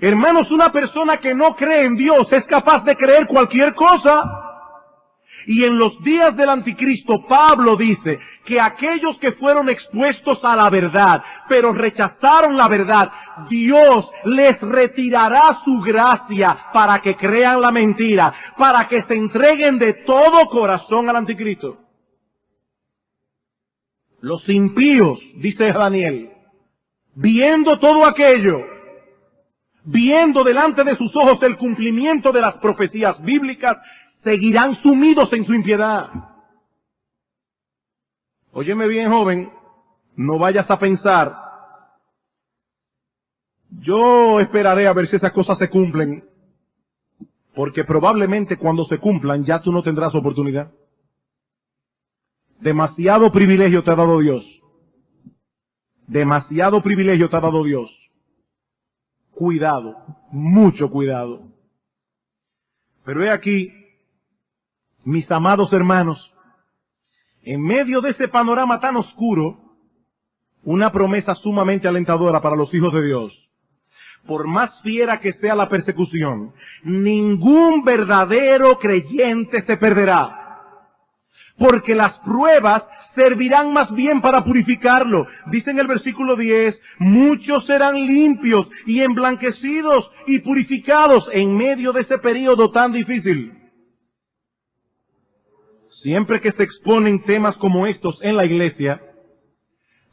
Hermanos, una persona que no cree en Dios es capaz de creer cualquier cosa. Y en los días del anticristo, Pablo dice que aquellos que fueron expuestos a la verdad, pero rechazaron la verdad, Dios les retirará su gracia para que crean la mentira, para que se entreguen de todo corazón al anticristo. Los impíos, dice Daniel, viendo todo aquello, viendo delante de sus ojos el cumplimiento de las profecías bíblicas, seguirán sumidos en su impiedad. Óyeme bien, joven, no vayas a pensar, yo esperaré a ver si esas cosas se cumplen, porque probablemente cuando se cumplan ya tú no tendrás oportunidad. Demasiado privilegio te ha dado Dios. Demasiado privilegio te ha dado Dios. Cuidado, mucho cuidado. Pero he aquí, mis amados hermanos, en medio de ese panorama tan oscuro, una promesa sumamente alentadora para los hijos de Dios. Por más fiera que sea la persecución, ningún verdadero creyente se perderá, porque las pruebas servirán más bien para purificarlo. Dice en el versículo 10, muchos serán limpios y emblanquecidos y purificados en medio de ese periodo tan difícil. Siempre que se exponen temas como estos en la iglesia,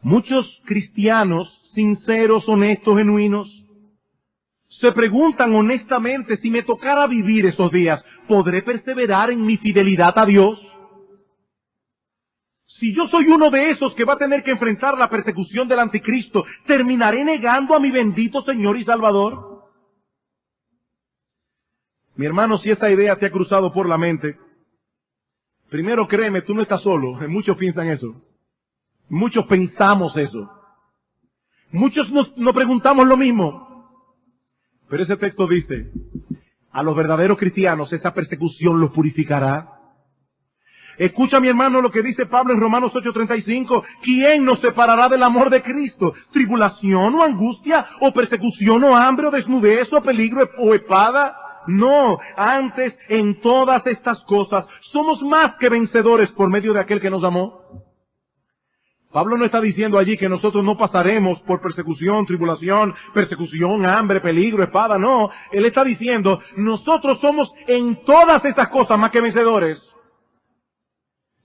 muchos cristianos sinceros, honestos, genuinos, se preguntan honestamente, si me tocara vivir esos días, ¿podré perseverar en mi fidelidad a Dios? Si yo soy uno de esos que va a tener que enfrentar la persecución del anticristo, ¿terminaré negando a mi bendito Señor y Salvador? Mi hermano, si esa idea te ha cruzado por la mente, primero créeme, tú no estás solo. Muchos piensan eso. Muchos pensamos eso. Muchos nos preguntamos lo mismo. Pero ese texto dice, a los verdaderos cristianos esa persecución los purificará. Escucha, mi hermano, lo que dice Pablo en Romanos 8:35. ¿Quién nos separará del amor de Cristo? ¿Tribulación o angustia? ¿O persecución o hambre? ¿O desnudez o peligro o espada? No, antes en todas estas cosas somos más que vencedores por medio de aquel que nos amó. Pablo no está diciendo allí que nosotros no pasaremos por persecución, tribulación, persecución, hambre, peligro, espada, no. Él está diciendo, nosotros somos en todas estas cosas más que vencedores.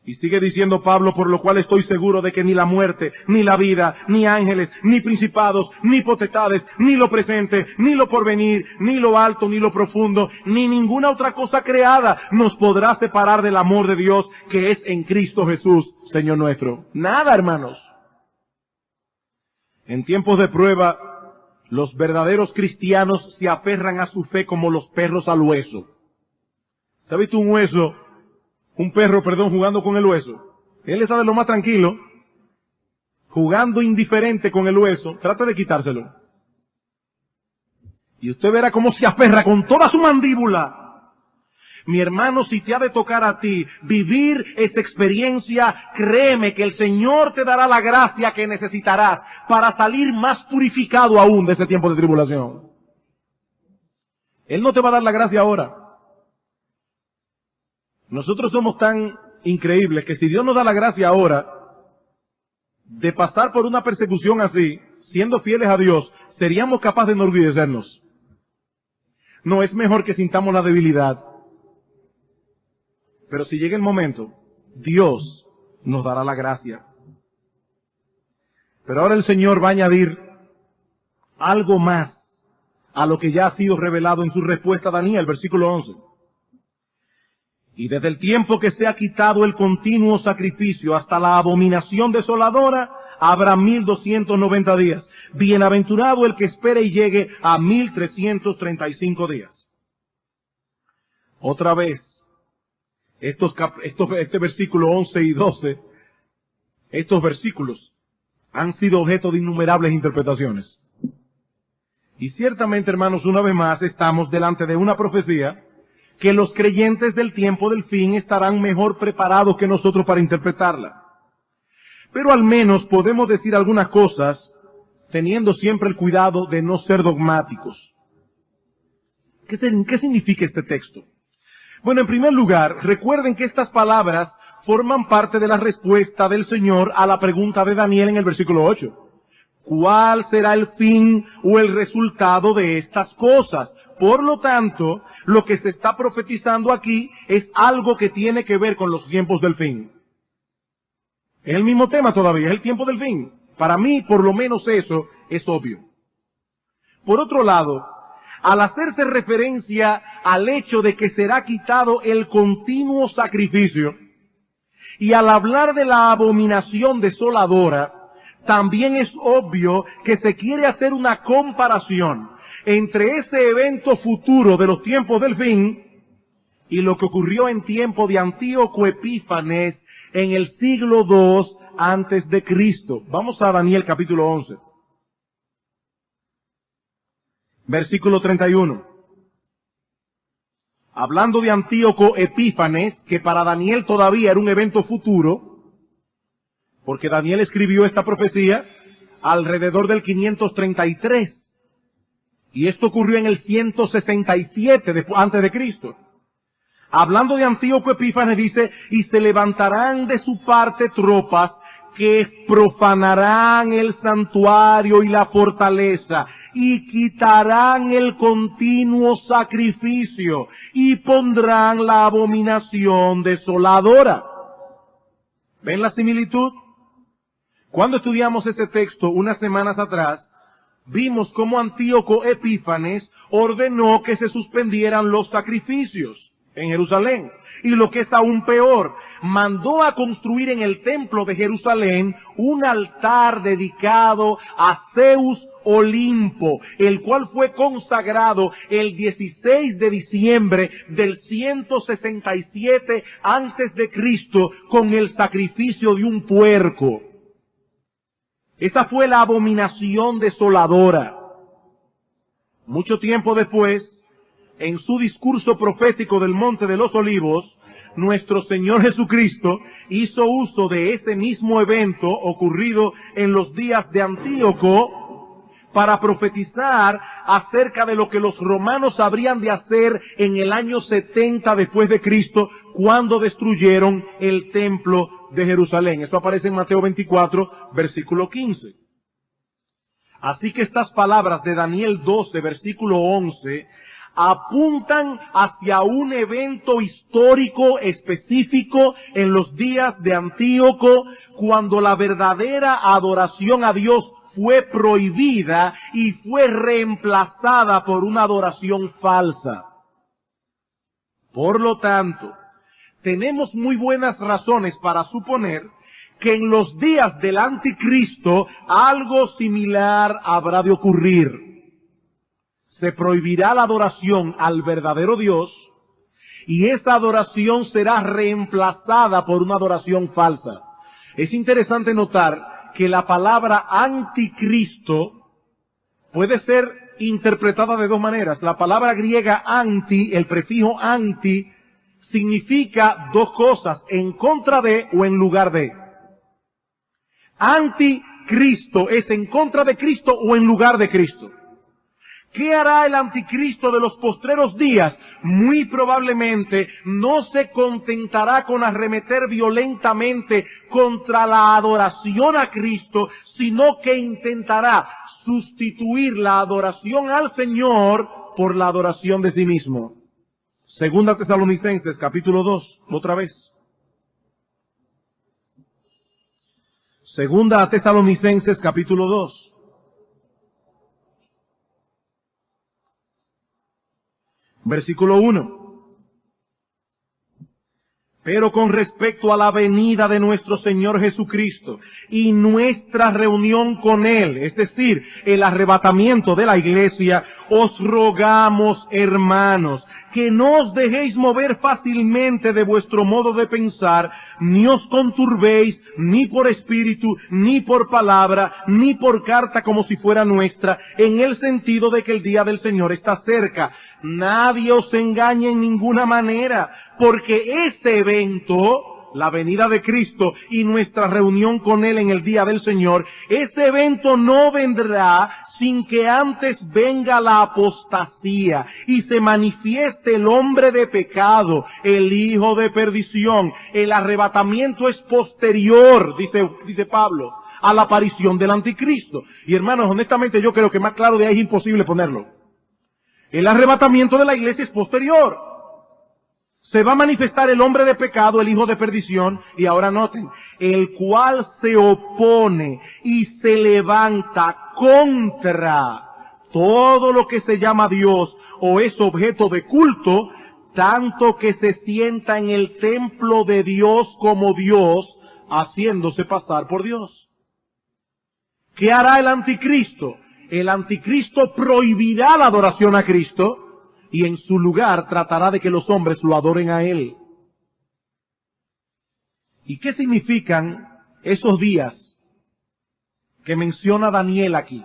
Y sigue diciendo Pablo, por lo cual estoy seguro de que ni la muerte, ni la vida, ni ángeles, ni principados, ni potestades, ni lo presente, ni lo porvenir, ni lo alto, ni lo profundo, ni ninguna otra cosa creada nos podrá separar del amor de Dios que es en Cristo Jesús, Señor nuestro. Nada, hermanos. En tiempos de prueba, los verdaderos cristianos se aferran a su fe como los perros al hueso. ¿Se ha visto un perro, jugando con el hueso? Él está de lo más tranquilo, jugando indiferente con el hueso. Trata de quitárselo. Y usted verá cómo se aferra con toda su mandíbula. Mi hermano, si te ha de tocar a ti vivir esa experiencia, créeme que el Señor te dará la gracia que necesitarás para salir más purificado aún de ese tiempo de tribulación. Él no te va a dar la gracia ahora. Nosotros somos tan increíbles que si Dios nos da la gracia ahora de pasar por una persecución así, siendo fieles a Dios, seríamos capaces de enorgullecernos. No, es mejor que sintamos la debilidad. Pero si llega el momento, Dios nos dará la gracia. Pero ahora el Señor va a añadir algo más a lo que ya ha sido revelado en su respuesta a Daniel, versículo 11. Y desde el tiempo que se ha quitado el continuo sacrificio hasta la abominación desoladora, habrá 1290 días. Bienaventurado el que espere y llegue a 1335 días. Otra vez, este versículo 11 y 12, estos versículos han sido objeto de innumerables interpretaciones. Y ciertamente, hermanos, una vez más estamos delante de una profecía que los creyentes del tiempo del fin estarán mejor preparados que nosotros para interpretarla. Pero al menos podemos decir algunas cosas teniendo siempre el cuidado de no ser dogmáticos. ¿Qué significa este texto? Bueno, en primer lugar, recuerden que estas palabras forman parte de la respuesta del Señor a la pregunta de Daniel en el versículo 8. ¿Cuál será el fin o el resultado de estas cosas? Por lo tanto, lo que se está profetizando aquí es algo que tiene que ver con los tiempos del fin. Es el mismo tema todavía, es el tiempo del fin. Para mí, por lo menos eso es obvio. Por otro lado, al hacerse referencia al hecho de que será quitado el continuo sacrificio, y al hablar de la abominación desoladora, también es obvio que se quiere hacer una comparación entre ese evento futuro de los tiempos del fin y lo que ocurrió en tiempo de Antíoco Epífanes en el siglo II antes de Cristo. Vamos a Daniel capítulo 11. Versículo 31. Hablando de Antíoco Epífanes, que para Daniel todavía era un evento futuro, porque Daniel escribió esta profecía alrededor del 533. Y esto ocurrió en el 167 antes de Cristo. Hablando de Antíoco Epífanes dice, y se levantarán de su parte tropas que profanarán el santuario y la fortaleza, y quitarán el continuo sacrificio, y pondrán la abominación desoladora. ¿Ven la similitud? Cuando estudiamos ese texto unas semanas atrás, vimos cómo Antíoco Epífanes ordenó que se suspendieran los sacrificios en Jerusalén. Y lo que es aún peor, mandó a construir en el templo de Jerusalén un altar dedicado a Zeus Olimpo, el cual fue consagrado el 16 de diciembre del 167 antes de Cristo con el sacrificio de un puerco. Esa fue la abominación desoladora. Mucho tiempo después, en su discurso profético del Monte de los Olivos, nuestro Señor Jesucristo hizo uso de ese mismo evento ocurrido en los días de Antíoco para profetizar acerca de lo que los romanos habrían de hacer en el año 70 después de Cristo, cuando destruyeron el templo de Jerusalén. Esto aparece en Mateo 24, versículo 15. Así que estas palabras de Daniel 12, versículo 11, apuntan hacia un evento histórico específico en los días de Antíoco, cuando la verdadera adoración a Dios fue prohibida y fue reemplazada por una adoración falsa. Por lo tanto, tenemos muy buenas razones para suponer que en los días del anticristo algo similar habrá de ocurrir. Se prohibirá la adoración al verdadero Dios y esa adoración será reemplazada por una adoración falsa. Es interesante notar que la palabra anticristo puede ser interpretada de dos maneras. La palabra griega anti, el prefijo anti, significa dos cosas: en contra de o en lugar de. Anticristo es en contra de Cristo o en lugar de Cristo. ¿Qué hará el anticristo de los postreros días? Muy probablemente no se contentará con arremeter violentamente contra la adoración a Cristo, sino que intentará sustituir la adoración al Señor por la adoración de sí mismo. Segunda Tesalonicenses, capítulo 2, otra vez. Segunda Tesalonicenses, capítulo 2. Versículo 1. Pero con respecto a la venida de nuestro Señor Jesucristo y nuestra reunión con Él, es decir, el arrebatamiento de la iglesia, os rogamos, hermanos, que no os dejéis mover fácilmente de vuestro modo de pensar, ni os conturbéis, ni por espíritu, ni por palabra, ni por carta como si fuera nuestra, en el sentido de que el día del Señor está cerca. Nadie os engañe en ninguna manera, porque ese evento, la venida de Cristo y nuestra reunión con Él en el día del Señor, ese evento no vendrá sin que antes venga la apostasía y se manifieste el hombre de pecado, el hijo de perdición. El arrebatamiento es posterior, dice Pablo, a la aparición del anticristo. Y hermanos, honestamente yo creo que más claro de ahí es imposible ponerlo. El arrebatamiento de la iglesia es posterior. Se va a manifestar el hombre de pecado, el hijo de perdición, y ahora noten, el cual se opone y se levanta contra todo lo que se llama Dios o es objeto de culto, tanto que se sienta en el templo de Dios como Dios, haciéndose pasar por Dios. ¿Qué hará el anticristo? El anticristo prohibirá la adoración a Cristo y en su lugar tratará de que los hombres lo adoren a Él. ¿Y qué significan esos días que menciona Daniel aquí?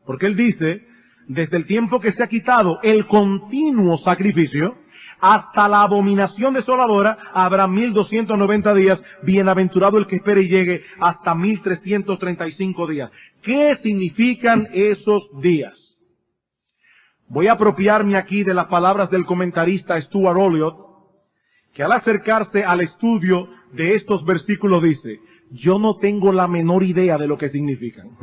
Porque él dice, desde el tiempo que se ha quitado el continuo sacrificio hasta la abominación desoladora, habrá 1290 días, bienaventurado el que espere y llegue hasta 1335 días. ¿Qué significan esos días? Voy a apropiarme aquí de las palabras del comentarista Stuart Olyott, que al acercarse al estudio de estos versículos dice, yo no tengo la menor idea de lo que significan.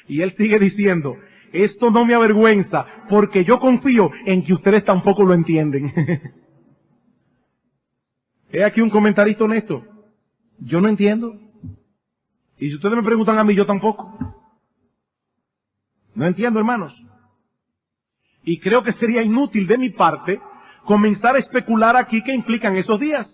Y él sigue diciendo, esto no me avergüenza, porque yo confío en que ustedes tampoco lo entienden. He aquí un comentarista honesto. Yo no entiendo. Y si ustedes me preguntan a mí, yo tampoco. No entiendo, hermanos. Y creo que sería inútil de mi parte comenzar a especular aquí qué implican esos días.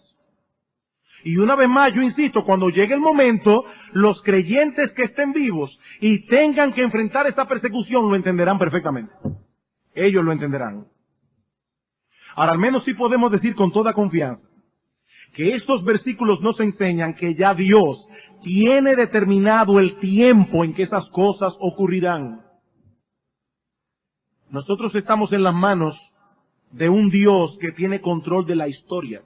Y una vez más, yo insisto, cuando llegue el momento, los creyentes que estén vivos y tengan que enfrentar esa persecución lo entenderán perfectamente. Ellos lo entenderán. Ahora, al menos sí podemos decir con toda confianza que estos versículos nos enseñan que ya Dios tiene determinado el tiempo en que esas cosas ocurrirán. Nosotros estamos en las manos de un Dios que tiene control de la historia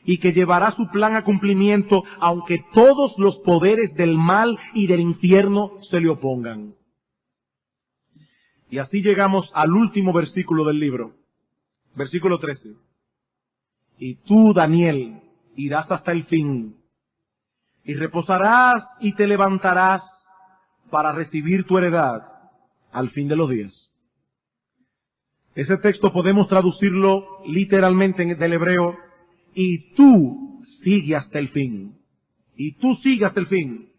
y que llevará su plan a cumplimiento aunque todos los poderes del mal y del infierno se le opongan. Y así llegamos al último versículo del libro, versículo 13. Y tú, Daniel, irás hasta el fin, y reposarás y te levantarás para recibir tu heredad al fin de los días. Ese texto podemos traducirlo literalmente del hebreo, y tú sigue hasta el fin. Y tú sigue hasta el fin.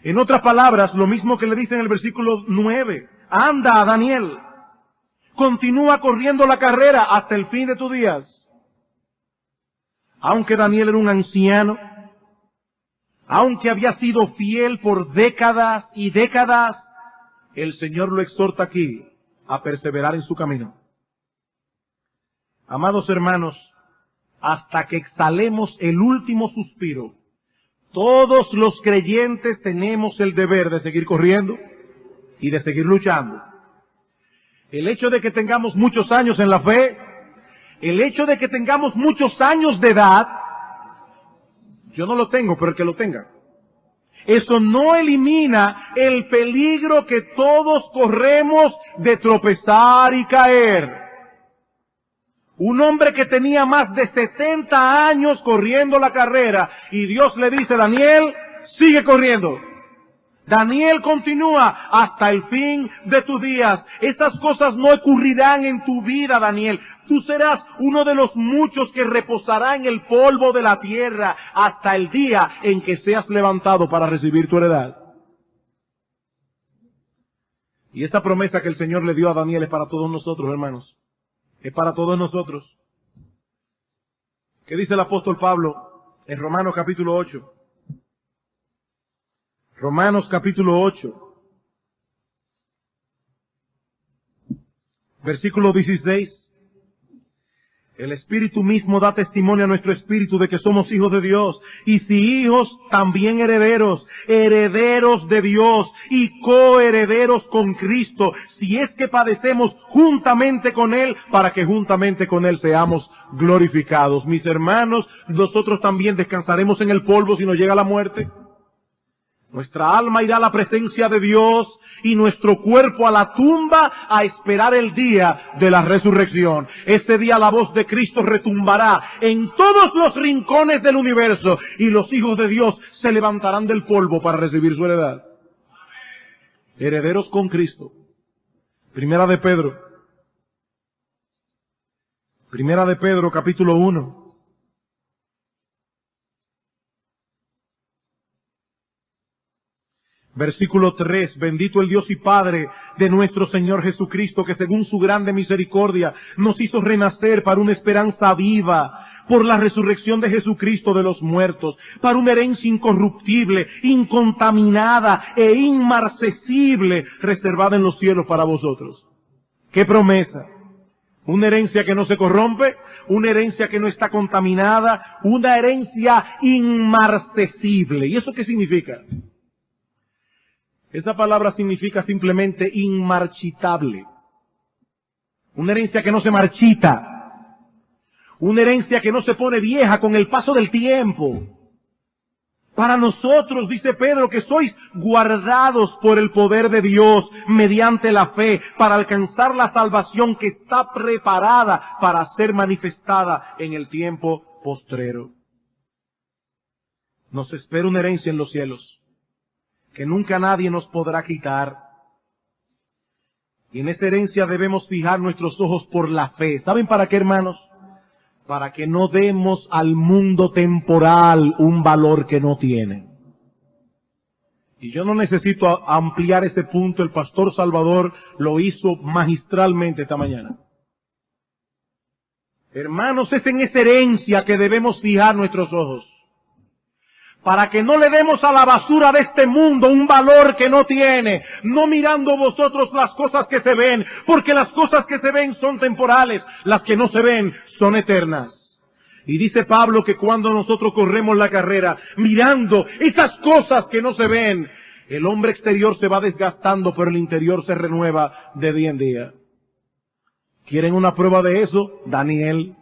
En otras palabras, lo mismo que le dice en el versículo 9. Anda, Daniel. Continúa corriendo la carrera hasta el fin de tus días. Aunque Daniel era un anciano, aunque había sido fiel por décadas y décadas, el Señor lo exhorta aquí a perseverar en su camino. Amados hermanos, hasta que exhalemos el último suspiro, todos los creyentes tenemos el deber de seguir corriendo y de seguir luchando. El hecho de que tengamos muchos años en la fe, el hecho de que tengamos muchos años de edad, yo no lo tengo, pero el que lo tenga, eso no elimina el peligro que todos corremos de tropezar y caer. Un hombre que tenía más de 70 años corriendo la carrera, y Dios le dice, Daniel, sigue corriendo. Daniel, continúa hasta el fin de tus días. Esas cosas no ocurrirán en tu vida, Daniel. Tú serás uno de los muchos que reposará en el polvo de la tierra hasta el día en que seas levantado para recibir tu heredad. Y esta promesa que el Señor le dio a Daniel es para todos nosotros, hermanos. Es para todos nosotros. ¿Qué dice el apóstol Pablo en Romanos capítulo 8? Romanos capítulo 8, versículo 16. El Espíritu mismo da testimonio a nuestro espíritu de que somos hijos de Dios. Y si hijos, también herederos, herederos de Dios y coherederos con Cristo, si es que padecemos juntamente con Él, para que juntamente con Él seamos glorificados. Mis hermanos, nosotros también descansaremos en el polvo si nos llega la muerte. Nuestra alma irá a la presencia de Dios y nuestro cuerpo a la tumba a esperar el día de la resurrección. Ese día la voz de Cristo retumbará en todos los rincones del universo y los hijos de Dios se levantarán del polvo para recibir su heredad. Herederos con Cristo. Primera de Pedro. Primera de Pedro, capítulo 1. Versículo 3, bendito el Dios y Padre de nuestro Señor Jesucristo, que según su grande misericordia nos hizo renacer para una esperanza viva, por la resurrección de Jesucristo de los muertos, para una herencia incorruptible, incontaminada e inmarcesible, reservada en los cielos para vosotros. ¡Qué promesa! Una herencia que no se corrompe, una herencia que no está contaminada, una herencia inmarcesible. ¿Y eso qué significa? Esa palabra significa simplemente inmarchitable. Una herencia que no se marchita. Una herencia que no se pone vieja con el paso del tiempo. Para nosotros, dice Pedro, que sois guardados por el poder de Dios mediante la fe para alcanzar la salvación que está preparada para ser manifestada en el tiempo postrero. Nos espera una herencia en los cielos que nunca nadie nos podrá quitar. Y en esa herencia debemos fijar nuestros ojos por la fe. ¿Saben para qué, hermanos? Para que no demos al mundo temporal un valor que no tiene. Y yo no necesito ampliar ese punto, el pastor Salvador lo hizo magistralmente esta mañana. Hermanos, es en esa herencia que debemos fijar nuestros ojos. Para que no le demos a la basura de este mundo un valor que no tiene, no mirando vosotros las cosas que se ven, porque las cosas que se ven son temporales, las que no se ven son eternas. Y dice Pablo que cuando nosotros corremos la carrera, mirando esas cosas que no se ven, el hombre exterior se va desgastando, pero el interior se renueva de día en día. ¿Quieren una prueba de eso? Daniel.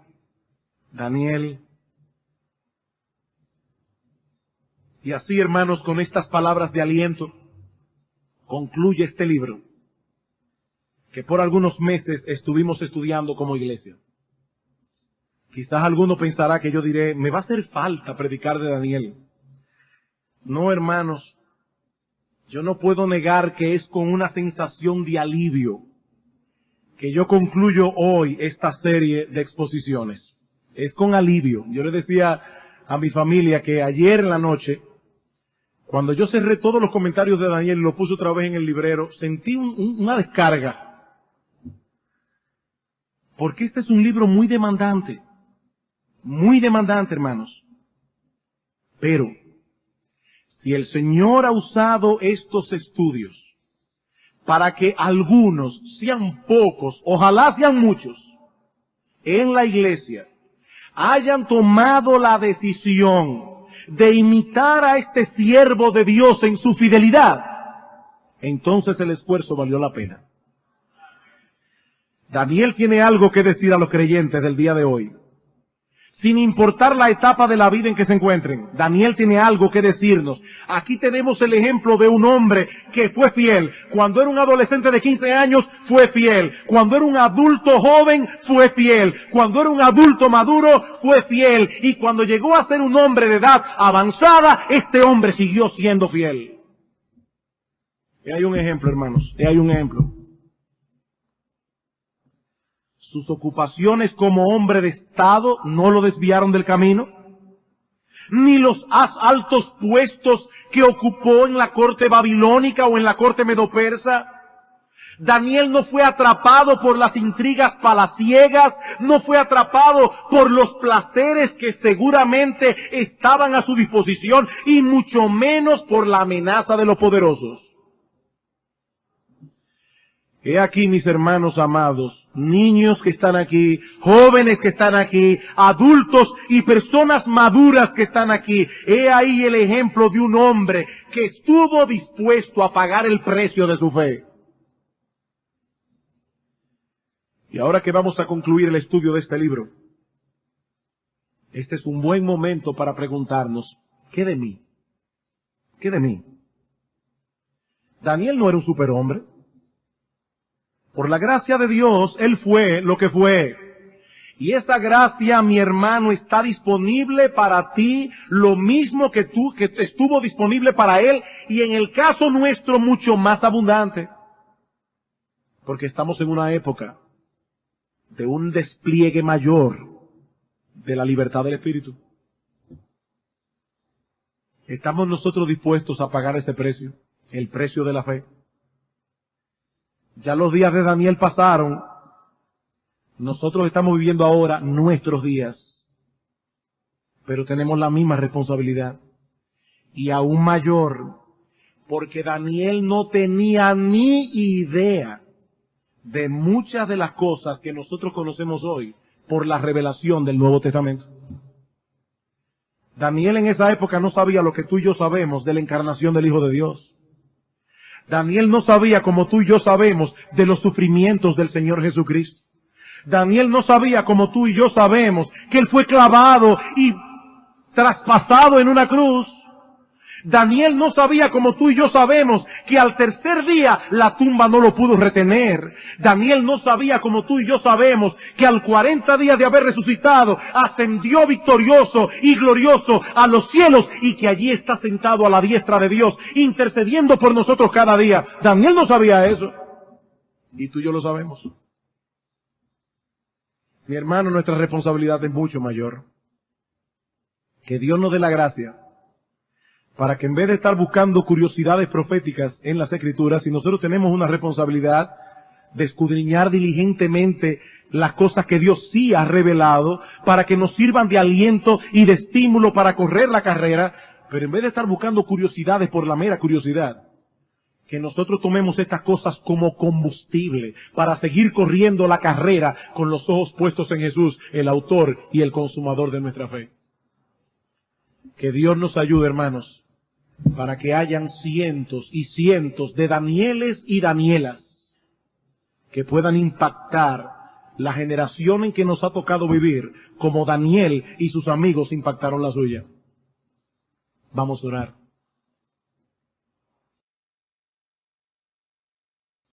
Y así, hermanos, con estas palabras de aliento, concluye este libro que por algunos meses estuvimos estudiando como iglesia. Quizás alguno pensará que yo diré, me va a hacer falta predicar de Daniel. No, hermanos, yo no puedo negar que es con una sensación de alivio que yo concluyo hoy esta serie de exposiciones. Es con alivio. Yo le decía a mi familia que ayer en la noche, cuando yo cerré todos los comentarios de Daniel y lo puse otra vez en el librero, sentí una descarga. Porque este es un libro muy demandante, hermanos. Pero, si el Señor ha usado estos estudios para que algunos, sean pocos, ojalá sean muchos, en la iglesia, hayan tomado la decisión de imitar a este siervo de Dios en su fidelidad, entonces el esfuerzo valió la pena. Daniel tiene algo que decir a los creyentes del día de hoy. Sin importar la etapa de la vida en que se encuentren, Daniel tiene algo que decirnos. Aquí tenemos el ejemplo de un hombre que fue fiel. Cuando era un adolescente de 15 años, fue fiel. Cuando era un adulto joven, fue fiel. Cuando era un adulto maduro, fue fiel. Y cuando llegó a ser un hombre de edad avanzada, este hombre siguió siendo fiel. Y hay un ejemplo, hermanos. Y hay un ejemplo. Sus ocupaciones como hombre de Estado no lo desviaron del camino, ni los altos puestos que ocupó en la corte babilónica o en la corte medo-persa. Daniel no fue atrapado por las intrigas palaciegas, no fue atrapado por los placeres que seguramente estaban a su disposición, y mucho menos por la amenaza de los poderosos. He aquí, mis hermanos amados, niños que están aquí, jóvenes que están aquí, adultos y personas maduras que están aquí. He ahí el ejemplo de un hombre que estuvo dispuesto a pagar el precio de su fe. Y ahora que vamos a concluir el estudio de este libro, este es un buen momento para preguntarnos, ¿qué de mí? ¿Qué de mí? Daniel no era un superhombre. Por la gracia de Dios, él fue lo que fue. Y esa gracia, mi hermano, está disponible para ti, lo mismo que estuvo disponible para él, y en el caso nuestro, mucho más abundante. Porque estamos en una época de un despliegue mayor de la libertad del Espíritu. ¿Estamos nosotros dispuestos a pagar ese precio? El precio de la fe. Ya los días de Daniel pasaron. Nosotros estamos viviendo ahora nuestros días. Pero tenemos la misma responsabilidad. Y aún mayor. Porque Daniel no tenía ni idea de muchas de las cosas que nosotros conocemos hoy por la revelación del Nuevo Testamento. Daniel en esa época no sabía lo que tú y yo sabemos de la encarnación del Hijo de Dios. Daniel no sabía, como tú y yo sabemos, de los sufrimientos del Señor Jesucristo. Daniel no sabía, como tú y yo sabemos, que Él fue clavado y traspasado en una cruz. Daniel no sabía, como tú y yo sabemos, que al tercer día la tumba no lo pudo retener. Daniel no sabía, como tú y yo sabemos, que al 40 días de haber resucitado, ascendió victorioso y glorioso a los cielos, y que allí está sentado a la diestra de Dios, intercediendo por nosotros cada día. Daniel no sabía eso. Y tú y yo lo sabemos. Mi hermano, nuestra responsabilidad es mucho mayor. Que Dios nos dé la gracia para que en vez de estar buscando curiosidades proféticas en las Escrituras, si nosotros tenemos una responsabilidad de escudriñar diligentemente las cosas que Dios sí ha revelado, para que nos sirvan de aliento y de estímulo para correr la carrera, pero en vez de estar buscando curiosidades por la mera curiosidad, que nosotros tomemos estas cosas como combustible para seguir corriendo la carrera con los ojos puestos en Jesús, el autor y el consumador de nuestra fe. Que Dios nos ayude, hermanos, para que hayan cientos y cientos de Danieles y Danielas que puedan impactar la generación en que nos ha tocado vivir, como Daniel y sus amigos impactaron la suya. Vamos a orar.